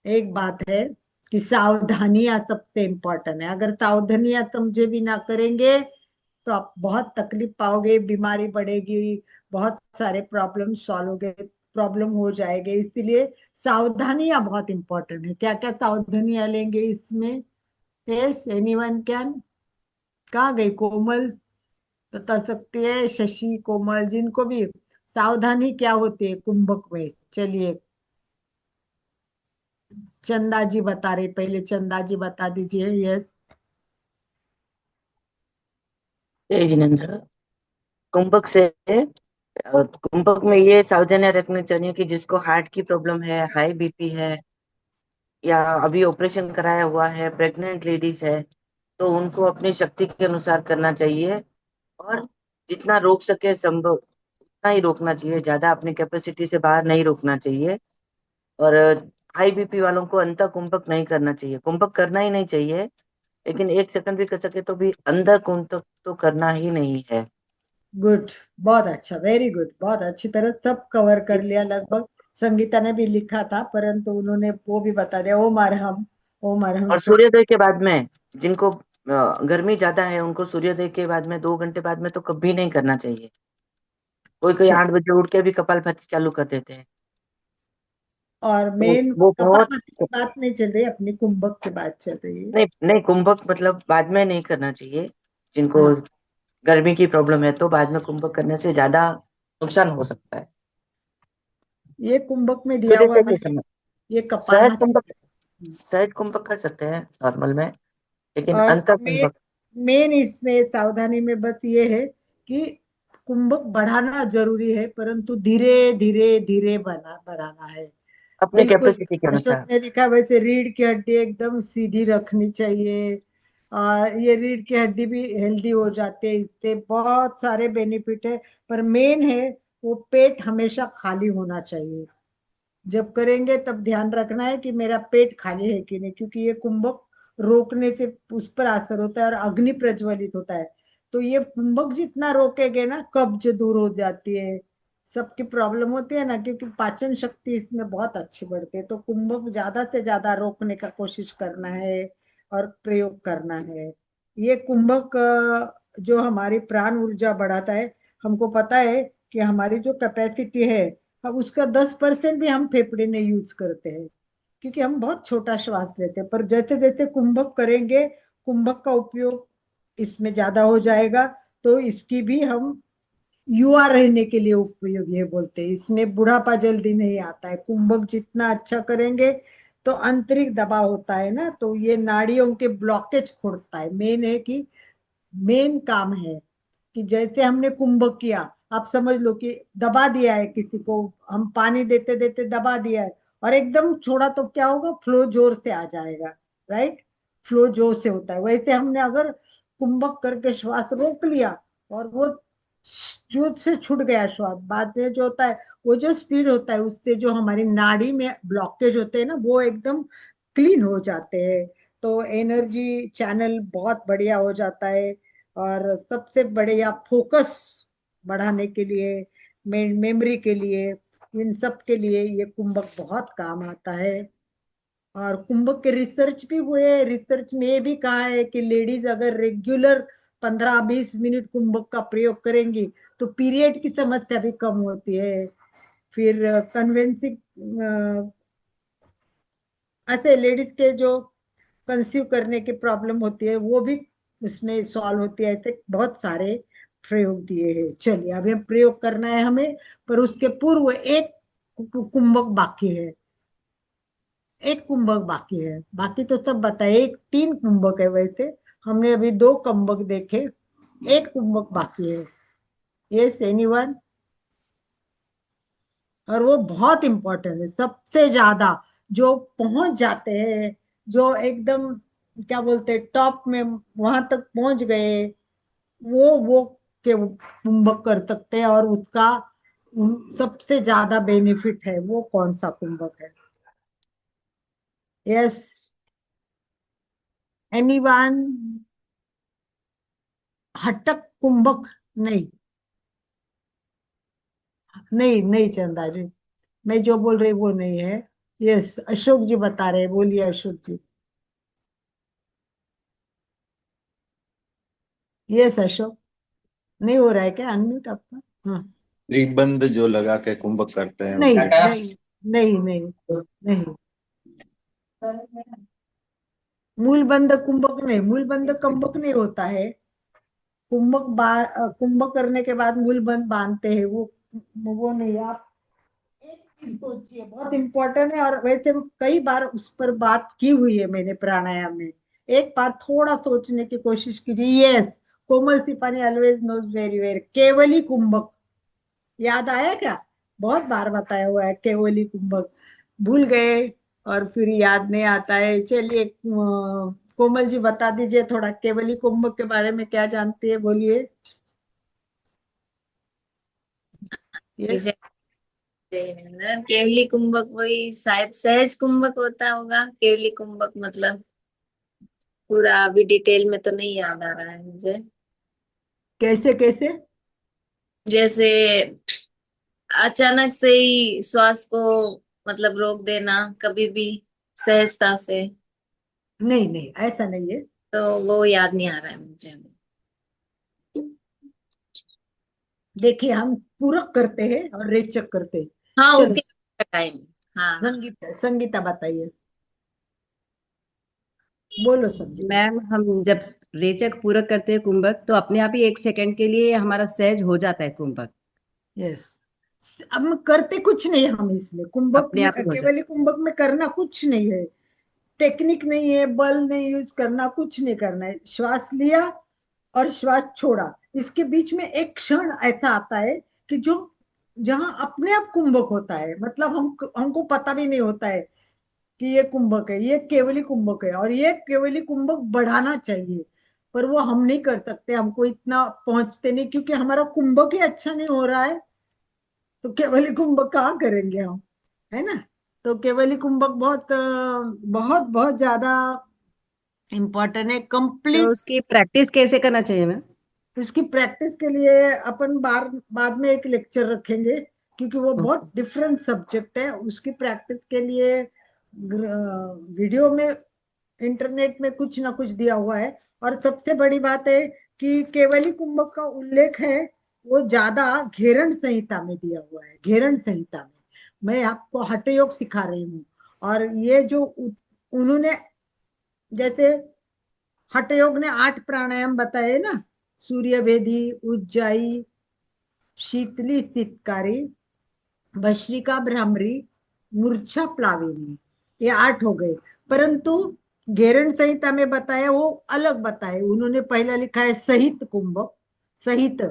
एक बात है कि सावधानियां सबसे इम्पोर्टेंट है। अगर सावधानियां समझे भी ना करेंगे तो आप बहुत तकलीफ पाओगे, बीमारी बढ़ेगी, बहुत सारे प्रॉब्लम सॉल्व होंगे, प्रॉब्लम हो जाएंगे। इसीलिए सावधानियां बहुत इंपॉर्टेंट है। क्या क्या सावधानियां लेंगे इसमें? Yes, anyone can? कहाँ गई कोमल? बता सकती है शशि, कोमल, जिनको भी। सावधानी क्या होती है कुंभक में? चलिए, चंदा जी बता रहे, पहले चंदा जी बता दीजिए। यस। जय जिनेन्द्र। कुंभक से कुंभक में ये सावधानियां रखनी चाहिए कि जिसको हार्ट की प्रॉब्लम है, हाई बीपी है, या अभी ऑपरेशन कराया हुआ है, प्रेग्नेंट लेडीज है, तो उनको अपनी शक्ति के अनुसार करना चाहिए। और जितना रोक सके संभव उतना ही रोकना चाहिए, ज्यादा अपनी कैपेसिटी से बाहर नहीं रोकना चाहिए। और हाई बीपी वालों को अंतः कुंभक नहीं करना चाहिए, कुंभक करना ही नहीं चाहिए। लेकिन 1 सेकंड भी कर सके तो भी अंदर कुंभक तो करना ही नहीं है। गुड। बहुत अच्छा, वेरी गुड। बहुत अच्छी तरह सब कवर कर लिया लगभग। संगीता ने भी लिखा था, परंतु उन्होंने वो भी बता दिया। ओम अरहम, ओम अरहम। और सूर्योदय के बाद में जिनको गर्मी ज्यादा है, उनको सूर्योदय के बाद में 2 घंटे बाद में तो कभी नहीं करना चाहिए। कोई कोई 8 बजे उठ के भी कपालभाति चालू कर देते हैं। और तो मेन वो बहुत कपालभाति की बात नहीं चल रही, अपनी कुंभक की बात चल रही है। नहीं नहीं, कुंभक मतलब बाद में नहीं करना चाहिए। जिनको हाँ, गर्मी की प्रॉब्लम है तो बाद में कुंभक करने से ज्यादा नुकसान हो सकता है। ये कुंभक में दिया हुआ सूर्योदय ना, के समय ये सहज कपालभाति। कुंभक, सहज कुंभक कर सकते हैं नॉर्मल में, लेकिन और अंतर मेन कुंभक। मेन इसमें सावधानी में बस ये है कि कुंभक बढ़ाना जरूरी है, परंतु धीरे धीरे धीरे बढ़ाना है। अपनी बिल्कुल। कैपेसिटी के अशोक अनुसार। ने लिखा वैसे रीढ़ की हड्डी एकदम सीधी रखनी चाहिए। ये रीढ़ की हड्डी भी हेल्दी हो जाती है, इससे बहुत सारे बेनिफिट है। पर मेन है, वो पेट हमेशा खाली होना चाहिए। जब करेंगे तब ध्यान रखना है कि मेरा पेट खाली है कि नहीं, क्योंकि ये कुंभक रोकने से उस पर असर होता है और अग्नि प्रज्वलित होता है। तो ये कुंभक जितना रोकेगे ना, कब्ज दूर हो जाती है, सबकी प्रॉब्लम होती है ना, क्योंकि पाचन शक्ति इसमें बहुत अच्छी बढ़ती है। तो कुंभक ज्यादा से ज्यादा रोकने का कोशिश करना है और प्रयोग करना है। ये कुंभक जो हमारी प्राण ऊर्जा बढ़ाता है। हमको पता है कि हमारी जो कैपेसिटी है, अब उसका 10% भी हम फेफड़े में यूज करते हैं, क्योंकि हम बहुत छोटा श्वास लेते हैं। पर जैसे जैसे कुंभक करेंगे, कुंभक का उपयोग इसमें ज्यादा हो जाएगा। तो इसकी भी हम युवा रहने के लिए उपयोग ये बोलते हैं। इसमें बुढ़ापा जल्दी नहीं आता है। कुंभक जितना अच्छा करेंगे, तो आंतरिक दबाव होता है ना, तो ये नाड़ियों के ब्लॉकेज खोलता है। मेन है कि मेन काम है कि जैसे हमने कुंभक किया, आप समझ लो कि दबा दिया है किसी को, हम पानी देते देते दबा दिया है, और एकदम छोड़ा तो क्या होगा, फ्लो जोर से आ जाएगा। राइट। फ्लो जोर से होता है। वैसे हमने अगर कुंभक करके श्वास रोक लिया, और वो जोर से छूट गया श्वास, बाद में जो होता है, वो जो स्पीड होता है, उससे जो हमारी नाड़ी में ब्लॉकेज होते हैं ना, वो एकदम क्लीन हो जाते हैं। तो एनर्जी चैनल बहुत बढ़िया हो जाता है। और सबसे बढ़िया फोकस बढ़ाने के लिए, मेमोरी के लिए, इन सब के लिए ये कुंभक बहुत काम आता है। और कुंभक के रिसर्च भी हुए। रिसर्च में ये भी कहा है कि लेडीज अगर रेगुलर 15-20 मिनट कुंभक का प्रयोग करेंगी, तो पीरियड की समस्या भी कम होती है। फिर कन्वेंसिव, ऐसे लेडीज के जो कंसीव करने की प्रॉब्लम होती है, वो भी उसमें सॉल्व होती है। ऐसे बहुत सारे प्रयोग दिए हैं। चलिए, अभी प्रयोग करना है हमें, पर उसके पूर्व एक कुंभक बाकी है। एक कुंभक बाकी है, बाकी तो सब बताए। 3 कुंभक है वैसे, हमने अभी 2 कुंभक देखे, एक कुंभक बाकी है। Yes, anyone? और वो बहुत इंपॉर्टेंट है, सबसे ज्यादा। जो पहुंच जाते हैं, जो एकदम क्या बोलते हैं, टॉप में वहां तक पहुंच गए, वो के कुंभक कर सकते हैं। और उसका सबसे ज्यादा बेनिफिट है। वो कौन सा कुंभक है? Yes, anyone? हटक कुंभक? नहीं, नहीं, नहीं चंदा जी, मैं जो बोल रही वो नहीं है। यस, अशोक जी बता रहे हैं, बोलिए अशोक जी। यस अशोक। नहीं हो रहा है क्या अनम्यूट आपका? हाँ। रिबंध जो लगा के कुंभक करते हैं नहीं, वो। नहीं, नहीं, नहीं, नहीं। मूल बंध कुंभक नहीं, मूल बंध कुंभक नहीं होता है। कुंभक करने के बाद मूलबंध बांधते हैं, वो नहीं। आप एक चीज सोचिए, बहुत इंपॉर्टेंट है, और वैसे कई बार उस पर बात की हुई है मैंने प्राणायाम में। एक बार थोड़ा सोचने की कोशिश कीजिए। यस, कोमल सिपानी ऑलवेज नोज वेरी वेरी। केवली कुंभक याद आया क्या? बहुत बार बताया हुआ है केवली कुंभक, भूल गए और फिर याद नहीं आता है। चलिए, कोमल जी बता दीजिए थोड़ा, केवली कुंभक के बारे में क्या जानती है, बोलिए। यस। जय जयेंद्र, केवली कुंभक वही शायद सहज कुंभक होता होगा। केवली कुंभक मतलब पूरा अभी डिटेल में तो नहीं याद आ रहा है मुझे। कैसे कैसे? जैसे अचानक से ही श्वास को मतलब रोक देना कभी भी सहजता से, नहीं नहीं, ऐसा नहीं है। तो वो याद नहीं आ रहा है मुझे। देखिए, हम पूरक करते हैं और रेचक करते हैं। हाँ, चलो, उसके टाइम। हाँ संगीता संगीता बताइए, बोलो संगीता। मैम, हम जब रेचक पूरक करते हैं कुंभक, तो अपने आप ही 1 सेकंड के लिए हमारा सहज हो जाता है कुंभक। यस, हम करते कुछ नहीं, हम इसमें कुंभक अपने में, आप ही हो जाता केवली कुंभक में करना कुछ नहीं है। टेक्निक नहीं है, बल नहीं यूज करना, कुछ नहीं करना है। श्वास लिया और श्वास छोड़ा, इसके बीच में एक क्षण ऐसा आता है कि जो जहां अपने आप कुंभक होता है, मतलब हमको पता भी नहीं होता है कि ये कुंभक है, ये केवली कुंभक है, और ये केवली कुंभक बढ़ाना चाहिए। पर वो हम नहीं कर सकते, हमको इतना पहुंचते नहीं, क्योंकि हमारा कुंभक ही अच्छा नहीं हो रहा है। तो केवली कुंभक कहाँ करेंगे हम, है ना? तो केवली कुंभक बहुत बहुत ज्यादा इम्पोर्टेंट है, तो कंप्लीट। उसकी प्रैक्टिस कैसे करना चाहिए मैम? इसकी प्रैक्टिस के लिए अपन बाद में एक लेक्चर रखेंगे, क्योंकि वो बहुत डिफरेंट सब्जेक्ट है। उसकी प्रैक्टिस के लिए वीडियो में, इंटरनेट में कुछ ना कुछ दिया हुआ है। और सबसे बड़ी बात है कि केवली कुंभक का उल्लेख है, वो ज्यादा घेरण संहिता में दिया हुआ है। घेरण संहिता में मैं आपको हठ योग सिखा रही हूँ, और ये जो उन्होंने, जैसे हठ योग ने 8 प्राणायाम बताए ना, सूर्य भेदी, उज्जाई, शीतली स्थितकारी, भस्त्रिका, भ्रामरी, मूर्छा, प्लाविनी, ये 8 हो गए। परंतु घेरण संहिता में बताया वो अलग बताए। उन्होंने पहला लिखा है सहित कुंभक, सहित।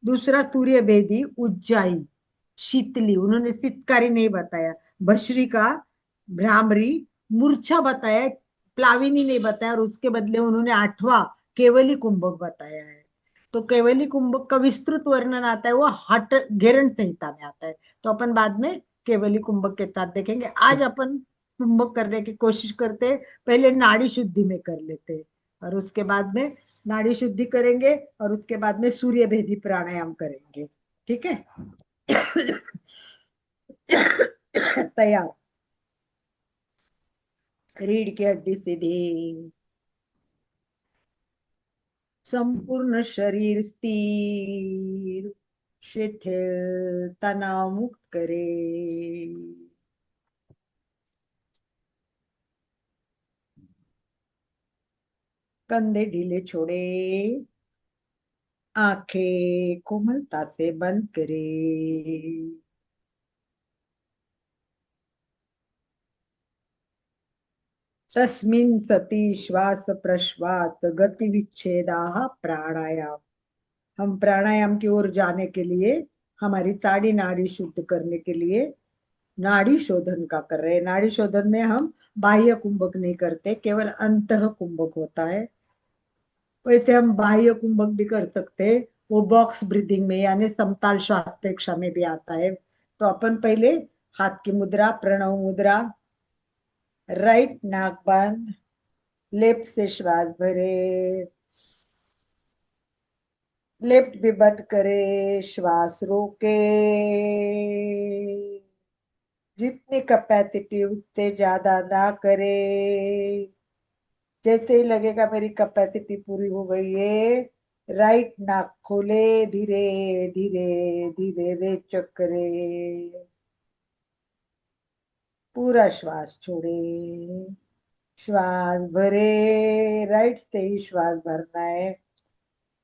दूसरा सूर्य भेदी, उज्जाई, शीतली, उन्होंने शीतकारी नहीं बताया। भस्त्रिका, भ्रामरी, मूर्छा बताया, प्लाविनी नहीं बताया, और उसके बदले उन्होंने 8वां केवली कुंभक बताया है। तो केवली कुंभक का विस्तृत वर्णन आता है, वो हट घेरण संहिता में आता है। तो अपन बाद में केवली कुंभक के साथ देखेंगे। आज अपन कुंभक करने की कोशिश करते हैं, पहले नाड़ी शुद्धि में कर लेते हैं, और उसके बाद में नाड़ी शुद्धि करेंगे, और उसके बाद में सूर्य भेदी प्राणायाम करेंगे। ठीक है? तैयार? रीढ़ की हड्डी सीधी, संपूर्ण शरीर स्थिर, शिथिल, तनाव मुक्त करे। कंधे ढीले छोड़े, आंखें कोमलता से बंद करे। तस्मिन् सति श्वास प्रश्वास गति विच्छेदा प्राणायाम। हम प्राणायाम की ओर जाने के लिए, हमारी सारी नाड़ी शुद्ध करने के लिए नाड़ी शोधन का कर रहे हैं। नाड़ी शोधन में हम बाह्य कुंभक नहीं करते, केवल अंतः कुंभक होता है। वैसे हम बाह्य कुंभक भी कर सकते हैं, वो बॉक्स ब्रीदिंग में, यानी समताल श्वास प्रेक्षा में भी आता है। तो अपन पहले हाथ की मुद्रा, प्रणव मुद्रा, राइट नाक बंद, लेफ्ट से श्वास भरे, लेफ्ट भी बंद करे, श्वास रोके। जितनी कैपेसिटी उससे ज्यादा ना करे। जैसे ही लगेगा मेरी कैपेसिटी पूरी हो गई है, राइट नाक खोले, धीरे धीरे धीरे रेचक करे, पूरा श्वास छोड़े, श्वास भरे, राइट से ही श्वास भरना है,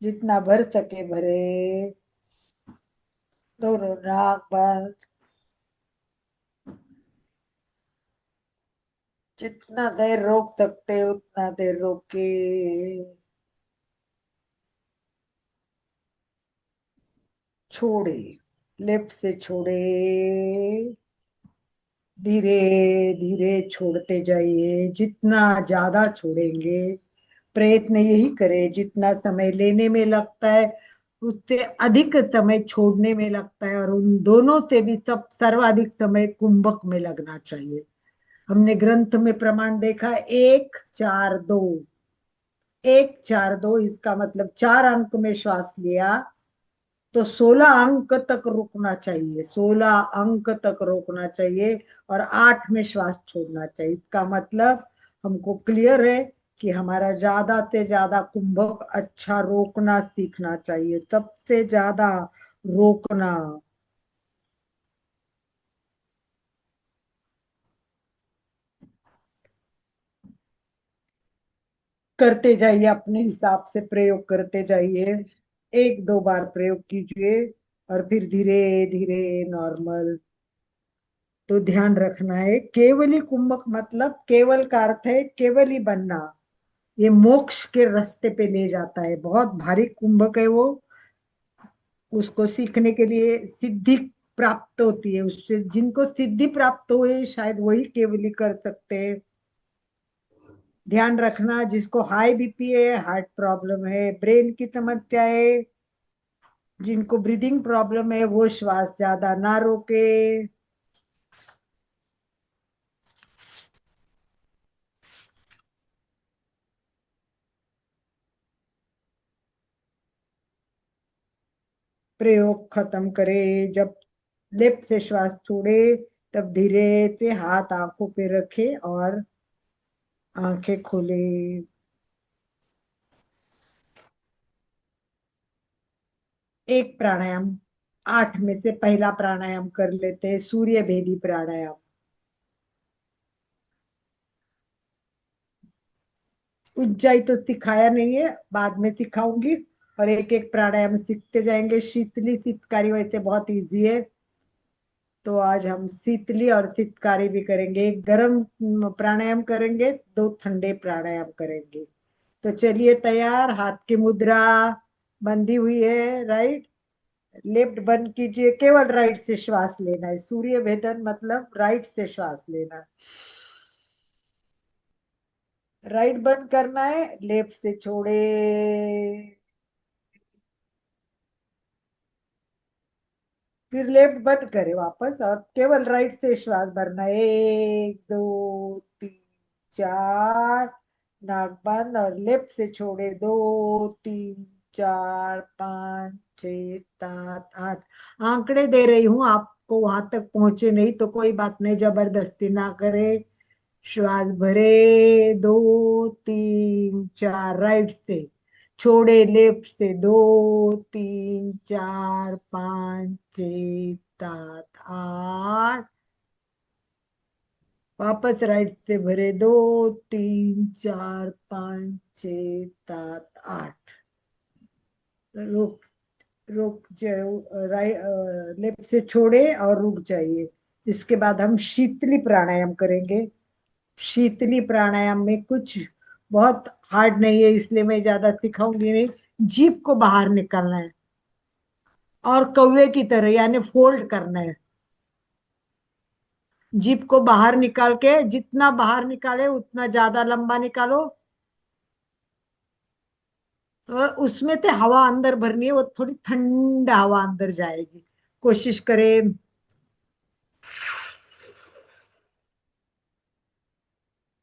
जितना भर सके भरे, दोनों नाक बंद, जितना देर रोक सकते उतना देर रोके। छोड़े, लेफ्ट से छोड़े, धीरे धीरे छोड़ते जाइए। जितना ज्यादा छोड़ेंगे, प्रयत्न यही करें, जितना समय लेने में लगता है उससे अधिक समय छोड़ने में लगता है, और उन दोनों से भी सब सर्वाधिक समय कुंभक में लगना चाहिए। हमने ग्रंथ में प्रमाण देखा, 1 4 2, 1 4 2, इसका मतलब 4 अंक में श्वास लिया तो 16 अंक तक रुकना चाहिए, 16 अंक तक रोकना चाहिए, और 8 में श्वास छोड़ना चाहिए। इसका मतलब हमको क्लियर है कि हमारा ज्यादा से ज्यादा कुंभक अच्छा रोकना सीखना चाहिए, सबसे ज्यादा रोकना। करते जाइए, अपने हिसाब से प्रयोग करते जाइए, 1 2 बार प्रयोग कीजिए और फिर धीरे धीरे नॉर्मल। तो ध्यान रखना है, केवली कुंभक मतलब केवल का अर्थ है केवली बनना, ये मोक्ष के रास्ते पे ले जाता है। बहुत भारी कुंभक है वो, उसको सीखने के लिए सिद्धि प्राप्त होती है, उससे जिनको सिद्धि प्राप्त हुए शायद वही केवली कर सकते हैं। ध्यान रखना, जिसको हाई बीपी है, हार्ट प्रॉब्लम है, ब्रेन की समस्या है, जिनको ब्रीदिंग प्रॉब्लम है, वो श्वास ज्यादा ना रोके। प्रयोग खत्म करे, जब लेफ्ट से श्वास छोड़े तब धीरे से हाथ आंखों पे रखे और आंखें खोले। एक प्राणायाम, 8 में से पहला प्राणायाम कर लेते हैं, सूर्य भेदी प्राणायाम। उज्जाई तो सिखाया नहीं है, बाद में सिखाऊंगी, और एक एक प्राणायाम सीखते जाएंगे। शीतली सितकारी वैसे बहुत इजी है, तो आज हम शीतली और सितकारी भी करेंगे। एक गर्म प्राणायाम करेंगे, 2 ठंडे प्राणायाम करेंगे। तो चलिए तैयार, हाथ की मुद्रा बंधी हुई है, राइट। लेफ्ट बंद कीजिए, केवल राइट से श्वास लेना है, सूर्य भेदन मतलब राइट से श्वास लेना। राइट बंद करना है, लेफ्ट से छोड़े, फिर लेफ्ट बंद करे वापस, और केवल राइट से श्वास भरना है। 1 2 3 4, नाक बंद, और लेफ्ट से छोड़े, 2 3 4 5 6 7 8। आंकड़े दे रही हूं आपको, वहां तक पहुंचे नहीं तो कोई बात नहीं, जबरदस्ती ना करे। श्वास भरे, 2 3 4, राइट से छोड़े, लेफ्ट से, 2 3 4 5 6 7 8। वापस राइट से भरे, 2 3 4 5 6 7 8। रुक, रुक जाओ, राइट लेफ्ट से छोड़े और रुक जाइए। इसके बाद हम शीतली प्राणायाम करेंगे। शीतली प्राणायाम में कुछ बहुत हार्ड नहीं है, इसलिए मैं ज्यादा सिखाऊंगी नहीं। जीभ को बाहर निकालना है और कौवे की तरह यानी फोल्ड करना है। जीभ को बाहर निकाल के, जितना बाहर निकाले उतना ज्यादा लंबा निकालो, और उसमें से हवा अंदर भरनी है, वो थोड़ी ठंडा हवा अंदर जाएगी। कोशिश करें।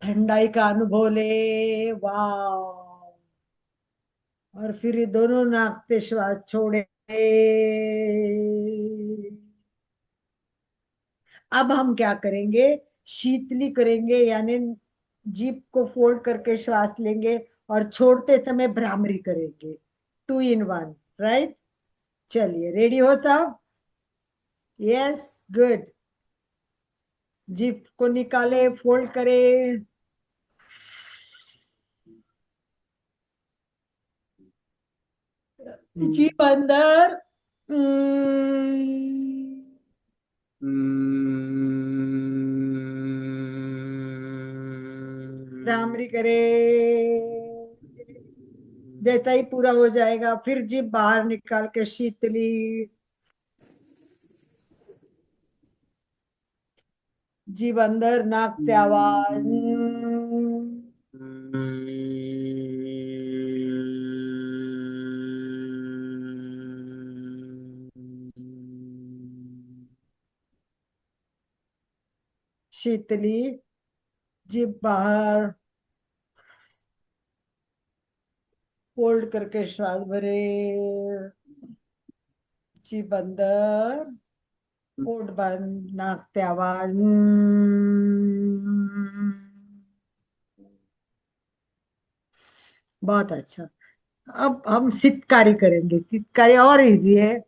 ठंडाई का अनुभव ले, वाह। और फिर ये दोनों नाक से श्वास छोड़े। अब हम क्या करेंगे, शीतली करेंगे, यानी जीभ को फोल्ड करके श्वास लेंगे और छोड़ते समय भ्रामरी करेंगे। 2 in 1, राइट। चलिए, रेडी हो सब? Yes, good. जीभ को निकाले, फोल्ड करे, जीभ अंदर भ्रामरी करे। जैसा ही पूरा हो जाएगा फिर जीभ बाहर निकाल के शीतली। जीभ अंदर, नाक से आवाज। शीतली। जीभ बाहर, फोल्ड करके श्वास भरे। जीभ अंदर, पोट बंद, नाक से आवाज। बहुत अच्छा। अब हम सितकारी करेंगे। सितकारी और इजी है।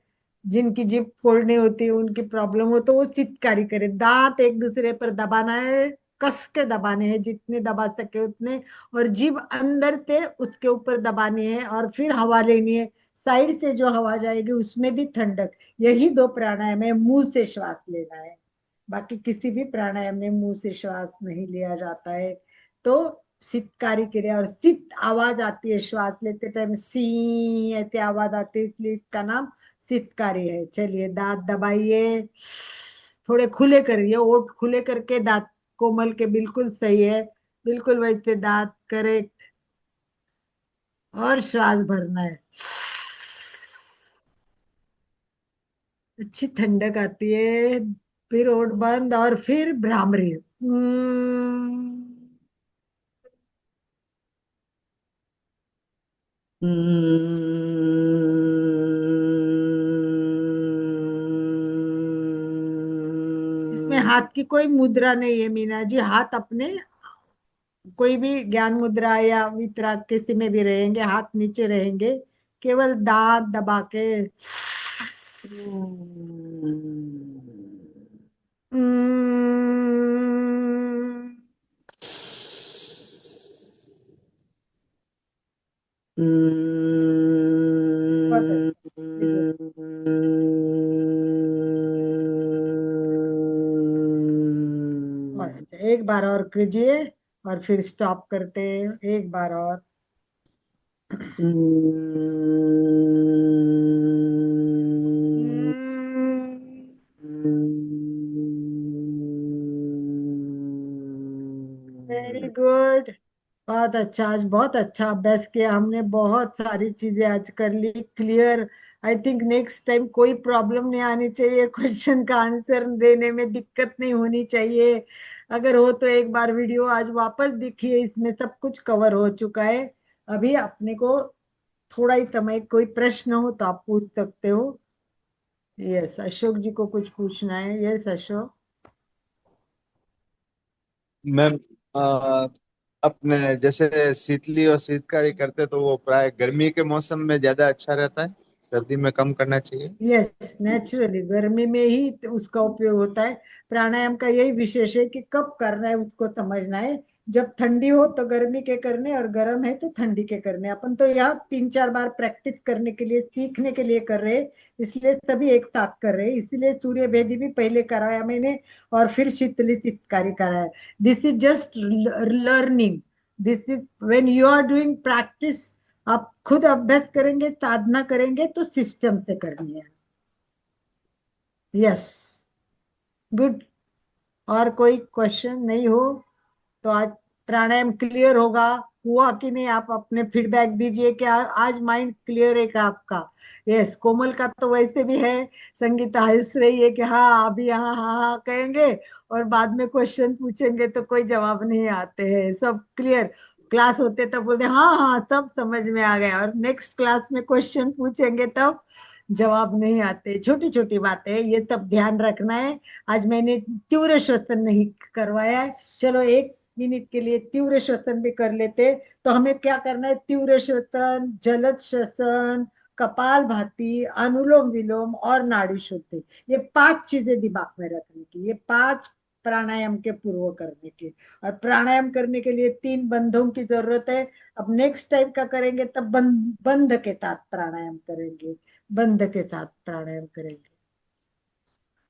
जिनकी जीभ फोल्ड नहीं होती, उनकी प्रॉब्लम हो तो वो सितकारी करे। दांत एक दूसरे पर दबाना है, कस के दबाने हैं, जितने दबा सके उतने। और जीभ अंदर से उसके ऊपर दबानी है और फिर हवा लेनी है। साइड से जो हवा जाएगी उसमें भी ठंडक। यही दो प्राणायाम है। मुंह से श्वास लेना है। बाकी किसी भी प्राणायाम में मुंह से श्वास नहीं लिया जाता है। तो सितकारी क्रिया, और सित आवाज आती है श्वास लेते टाइम, सी ऐसे आवाज आती है, इसलिए इसका नाम सितकारी है। चलिए दांत दबाइए, थोड़े खुले करिए, ओठ खुले करके दांत कोमल के, बिल्कुल सही है। बिल्कुल वैसे दांत करे, और श्वास भरना है। अच्छी ठंडक आती है। फिर ओठ बंद और फिर भ्रामरी। इसमें हाथ की कोई मुद्रा नहीं है मीना जी। हाथ अपने, कोई भी ज्ञान मुद्रा या वितराग किसी में भी रहेंगे, हाथ नीचे रहेंगे। केवल दांत दबा के। बहुत अच्छा। बहुत अच्छा। एक बार और कीजिए और फिर स्टॉप करते हैं। एक बार और। Very good. बहुत अच्छा। आज बहुत अच्छा अभ्यास किया हमने। बहुत सारी चीजें आज कर ली clear. I think next time कोई प्रॉब्लम नहीं आनी चाहिए। क्वेश्चन का आंसर देने में दिक्कत नहीं होनी चाहिए। अगर हो तो एक बार वीडियो आज वापस देखिए, इसमें सब कुछ कवर हो चुका है। अभी अपने को थोड़ा ही समय, कोई प्रश्न हो तो आप पूछ सकते हो। यस, अशोक जी को कुछ पूछना है। यस अशोक। मैम, अपने जैसे शीतली और शीतकारी करते तो वो प्राय गर्मी के मौसम में ज्यादा अच्छा रहता है, सर्दी में कम करना चाहिए। यस, नेचुरली गर्मी में ही तो उसका उपयोग होता है। प्राणायाम का यही विशेष है कि कब करना है उसको समझना है। जब ठंडी हो तो गर्मी के करने, और गर्म है तो ठंडी के करने। अपन तो यहाँ 3-4 बार प्रैक्टिस करने के लिए, सीखने के लिए कर रहे हैं, इसलिए सभी एक साथ कर रहे हैं। इसीलिए सूर्य भेदी भी पहले कराया मैंने, और फिर शीतली चित्तकारी कराया। This is just learning. This is when you are doing practice. आप खुद अभ्यास करेंगे, साधना करेंगे, तो सिस्टम से करनी है। Yes, good. और कोई क्वेश्चन नहीं हो तो आज प्राणायाम क्लियर होगा, हुआ कि नहीं? आप अपने फीडबैक दीजिए कि आज माइंड क्लियर है क्या आपका? यस, कोमल का तो वैसे भी है। संगीता हंस रही है कि हाँ, अभी हाँ हाँ हाँ कहेंगे, और बाद में क्वेश्चन पूछेंगे तो कोई जवाब नहीं आते हैं। सब क्लियर। क्लास होते तब बोलते हाँ हाँ सब समझ में आ गया, और नेक्स्ट क्लास में क्वेश्चन पूछेंगे तब जवाब नहीं आते। छोटी छोटी बातें, ये सब ध्यान रखना है। आज मैंने तीव्र श्वसन नहीं करवाया है। चलो 1 मिनट के लिए तीव्र श्वसन भी कर लेते। तो हमें क्या करना है? तीव्र श्वसन, जलद श्वसन, कपाल भाती, अनुलोम विलोम और नाड़ी शुद्धि। ये 5 चीजें दिमाग में रखने की। ये 5 प्राणायाम के पूर्व करने की। और प्राणायाम करने के लिए 3 बंधों की जरूरत है। अब नेक्स्ट टाइम का करेंगे तब बंध के साथ प्राणायाम करेंगे, बंध के साथ प्राणायाम करेंगे।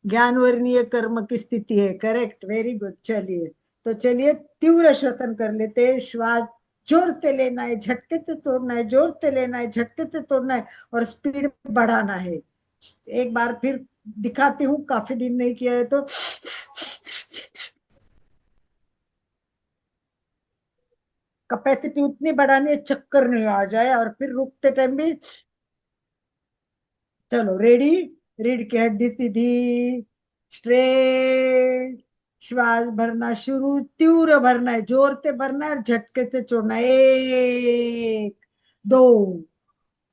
ज्ञानवर्णीय कर्म की स्थिति है, करेक्ट, वेरी गुड। चलिए, तो चलिए तीव्र श्वसन कर लेते हैं। श्वास जोर से लेना है, झटके से छोड़ना है, जोर से लेना है, झटके से छोड़ना है, और स्पीड बढ़ाना है। एक बार फिर दिखाती हूँ, काफी दिन नहीं किया है तो कैपेसिटी उतनी बढ़ानी है चक्कर नहीं आ जाए। और फिर रुकते टाइम भी, चलो रेडी। रीढ़ की हड्डी सीधी, स्ट्रेट, श्वास भरना शुरू, तीव्र भरना है, जोर से भरना है और झटके से छोड़ना है। 1 2,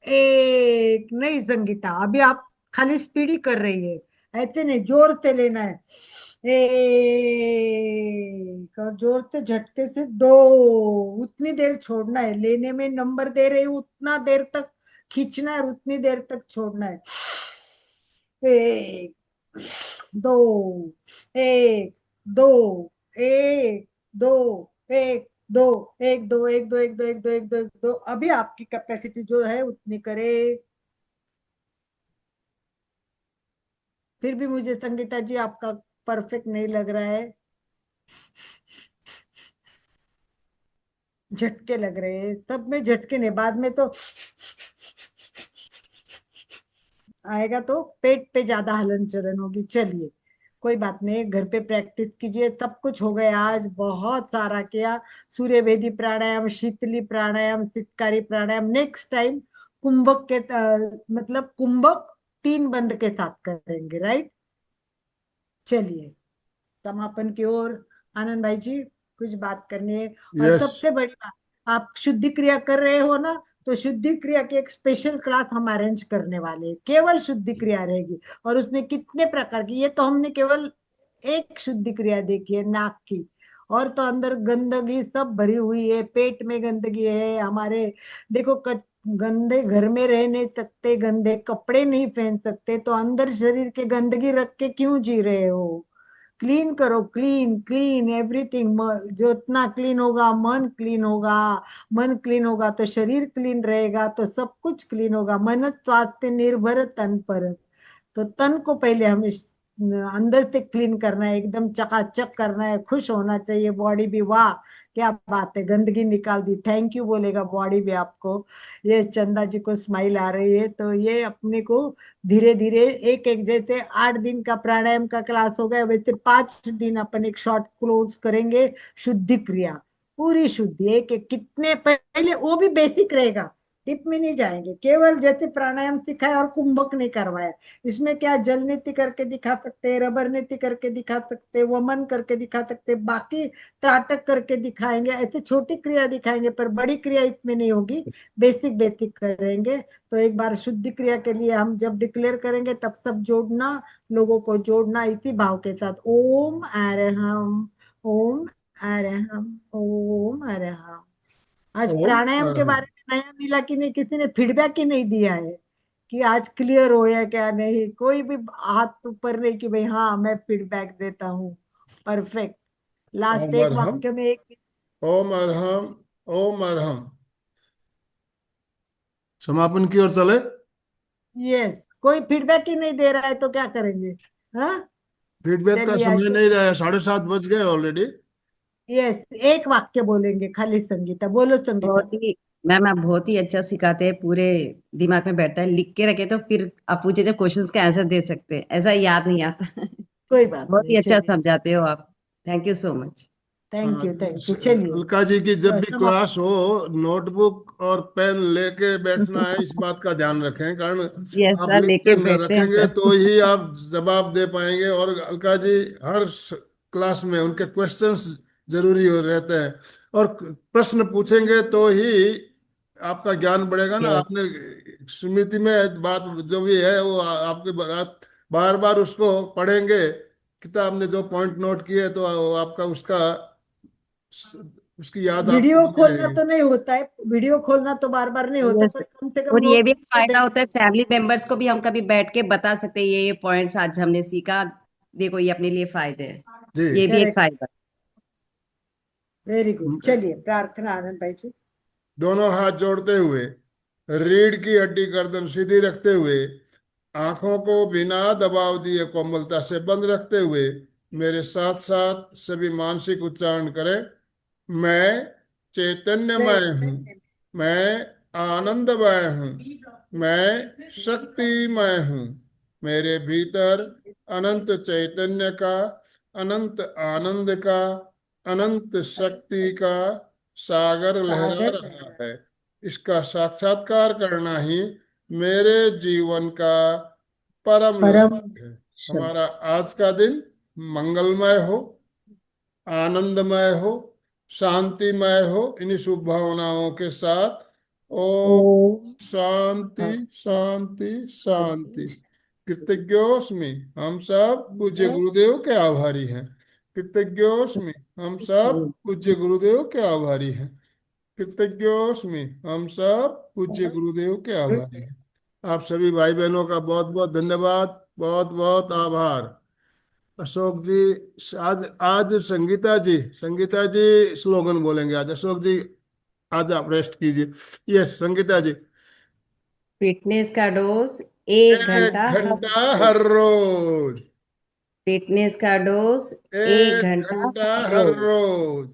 एक नहीं संगीता, अभी आप खाली स्पीड ही कर रही है, ऐसे नहीं, जोर से लेना है। एक, और जोर से झटके से 2, उतनी देर छोड़ना है। लेने में नंबर दे रही हूँ, उतना देर तक खींचना है और उतनी देर तक छोड़ना है। 1 2, 1 2, 1 2, 1 2, 1 2, 1 2, 1 2, 1 2, 1 2, 1 2। अभी आपकी कैपेसिटी जो है उतनी करे। फिर भी मुझे संगीता जी आपका परफेक्ट नहीं लग रहा है, झटके लग रहे हैं। सब में झटके नहीं, बाद में तो आएगा तो पेट पे ज्यादा हलन चलन होगी। चलिए कोई बात नहीं, घर पे प्रैक्टिस कीजिए। सब कुछ हो गया, आज बहुत सारा किया। सूर्य भेदी प्राणायाम, शीतली प्राणायाम, चित्कारी प्राणायाम। नेक्स्ट टाइम कुंभक के मतलब कुंभक 3 बंद के साथ करेंगे, राइट। चलिए समापन की ओर। आनंद भाई जी कुछ बात करनी है। और यस। सबसे बड़ी बात, आप शुद्धि क्रिया कर रहे हो ना, तो शुद्धि क्रिया की एक स्पेशल क्लास हम अरेंज करने वाले हैं, केवल शुद्धि क्रिया रहेगी। और उसमें कितने प्रकार की, ये तो हमने केवल एक शुद्धि क्रिया देखी है, नाक की। और तो अंदर गंदगी सब भरी हुई है, पेट में गंदगी है हमारे। देखो गंदे घर में रह नहीं सकते, गंदे कपड़े नहीं पहन सकते, तो अंदर शरीर के गंदगी रख के क्यों जी रहे हो। क्लीन करो, क्लीन क्लीन एवरीथिंग। जितना क्लीन होगा मन क्लीन होगा, मन क्लीन होगा तो शरीर क्लीन रहेगा, तो सब कुछ क्लीन होगा। मन स्वास्थ्य निर्भर तन पर। तो तन को पहले हमें अंदर से क्लीन करना है, एकदम चकाचक करना है, खुश होना चाहिए बॉडी भी। वाह क्या बात है, गंदगी निकाल दी, थैंक यू बोलेगा बॉडी भी आपको। ये चंदा जी को स्माइल आ रही है। तो ये अपने को धीरे धीरे एक एक, जैसे 8 दिन का प्राणायाम का क्लास हो गया, वैसे 5 दिन अपन एक शॉर्ट क्लोज करेंगे। शुद्धि क्रिया, पूरी शुद्धि, एक एक, कितने पहले वो भी बेसिक रहेगा, टिप में नहीं जाएंगे। केवल जैसे प्राणायाम सिखाया और कुंभक नहीं करवाया। इसमें क्या, जल नीति करके दिखा सकते हैं, रबर नीति करके दिखा सकते हैं, वमन करके दिखा सकते हैं, बाकी त्राटक करके दिखाएंगे, ऐसे छोटी क्रिया दिखाएंगे, पर बड़ी क्रिया इसमें नहीं होगी। बेसिक बेसिक करेंगे। तो एक बार शुद्धि क्रिया के लिए हम जब डिक्लेयर करेंगे तब सब जोड़ना, लोगों को जोड़ना इसी भाव के साथ। ओम अरहम, ओम अरहम, ओम अरहम। आज ओम प्राणायाम के अरहम। बारे में नया मिला कि नहीं, किसी ने फीडबैक ही नहीं दिया है कि आज क्लियर हो या क्या, नहीं कोई भी हाथ ऊपर नहीं कि भाई हाँ मैं फीडबैक देता हूँ। परफेक्ट। लास्ट ओम एक अरहम, वाक्य में एक, ओम अरहम, ओम अरहम। समापन की ओर चले। यस, कोई फीडबैक ही नहीं दे रहा है तो क्या करेंगे। हाँ फीडबैक का चलिए समय अशोक, नहीं रहा है, 7:30 बज गए ऑलरेडी। यस, एक वाक्य बोलेंगे खाली। संगीता बोलो, संगीता। बहुत ही मैम, आप बहुत ही अच्छा सिखाते हैं, पूरे दिमाग में बैठता है, लिख के रखे तो फिर आप पूछे जब क्वेश्चंस के आंसर दे सकते हैं, ऐसा याद नहीं आता। कोई बात बहुत नहीं, ही अच्छा चलिए, समझाते हो आप। Thank you so much. Thank हाँ, यू, थैंक यू। चलिए अलका जी की जब भी समाप्त। क्लास हो, नोटबुक और पेन लेके बैठना है, इस बात का ध्यान रखें। कारण यस आप सर, लिख लेके के न बैठते हैं रखेंगे सर। तो ही आप जवाब दे पाएंगे। और अलका जी हर क्लास में उनके क्वेश्चंस जरूरी हो रहते हैं, और प्रश्न पूछेंगे तो ही आपका ज्ञान बढ़ेगा ना। यस। आपने स्मृति में बात जो भी है वो आपके बार बार उसको पढ़ेंगे, किताब में जो पॉइंट नोट किए, तो आपका उसका उसकी याद आपको वीडियो बनी खोलना रहेगी। तो नहीं होता है, वीडियो खोलना तो बार बार नहीं होता, यस। पर कम से कम और ये भी एक नोटबुक तो फायदा होता है, देंगे। फैमिली मेंबर्स को भी हम कभी बैठ के बता सकते हैं, ये पॉइंट्स आज हमने सीखा, देखो ये अपने लिए फायदे हैं। जी ये भी एक करेक्ट, फाइबर। Very good. चलिए प्रार्थना आनंद भाई जी। दोनों हाथ जोड़ते हुए, रीढ़ की हड्डी गर्दन सीधी रखते हुए, आंखों को बिना दबाव दिए कोमलता से बंद रखते हुए मेरे साथ साथ सभी मानसिक उच्चारण करें। मैं चैतन्यमय हूँ, चैतन्य मैं आनंदमय हूँ, मैं शक्तिमय हूँ। मेरे भीतर अनंत चैतन्य का, अनंत आनंद का, अनंत शक्ति का सागर लहरा सागर रहा है। इसका साक्षात्कार करना ही मेरे जीवन का परम परम लक्ष्य है। शब्द। हमारा आज का दिन मंगलमय हो, आनंदमय हो, शांतिमय हो। इन्हीं शुभ भावनाओं के साथ ओम ओम शांति शांति शांति। शांति। कृतज्ञोस्मि, हम सब पूज्य मैं गुरुदेव के आभारी हैं। कृतज्ञोस्मि, हम सब पूज्य गुरुदेव के आभारी हैं। कृतज्ञोस्मि, हम सब पूज्य गुरुदेव के आभारी हैं। आप सभी भाई बहनों का बहुत बहुत धन्यवाद, बहुत बहुत आभार। अशोक जी, आज आज संगीता जी स्लोगन बोलेंगे। आज अशोक जी, आज आप रेस्ट कीजिए। यस संगीता जी। फिटनेस का डोज 1 घंटा एक हर घंटा रोज। हर रोज, फिटनेस का डोज 1 घंटा 1 घंटा हर हर रोज। रोज।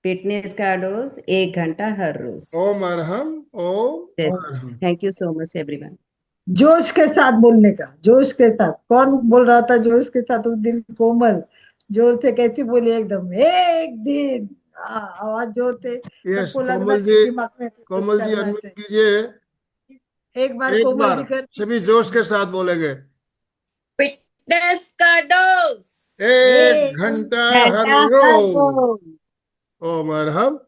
फिटनेस का डोज 1 घंटा हर रोज। ओम अरहम, ओम यस। अरहम। Thank you so much everyone. जोश के साथ बोलने का, जोश के साथ। कौन बोल रहा था जोश के साथ उस दिन? कोमल जोर से कैसी बोली एकदम, एक दिन। आवाज जोर से, यस सबको लगना कोमल चाहिए जी, दिमाग में कुछ कोमल जी करना अनम्यूट चाहिए। कीजिए। एक बार एक कोमल बार जी कर सभी दीजिए। जोश के साथ बोलेंगे। फिटनेस का डोज एक एक घंटा हर घंटा हर रोज। रोज। ओम अरहम।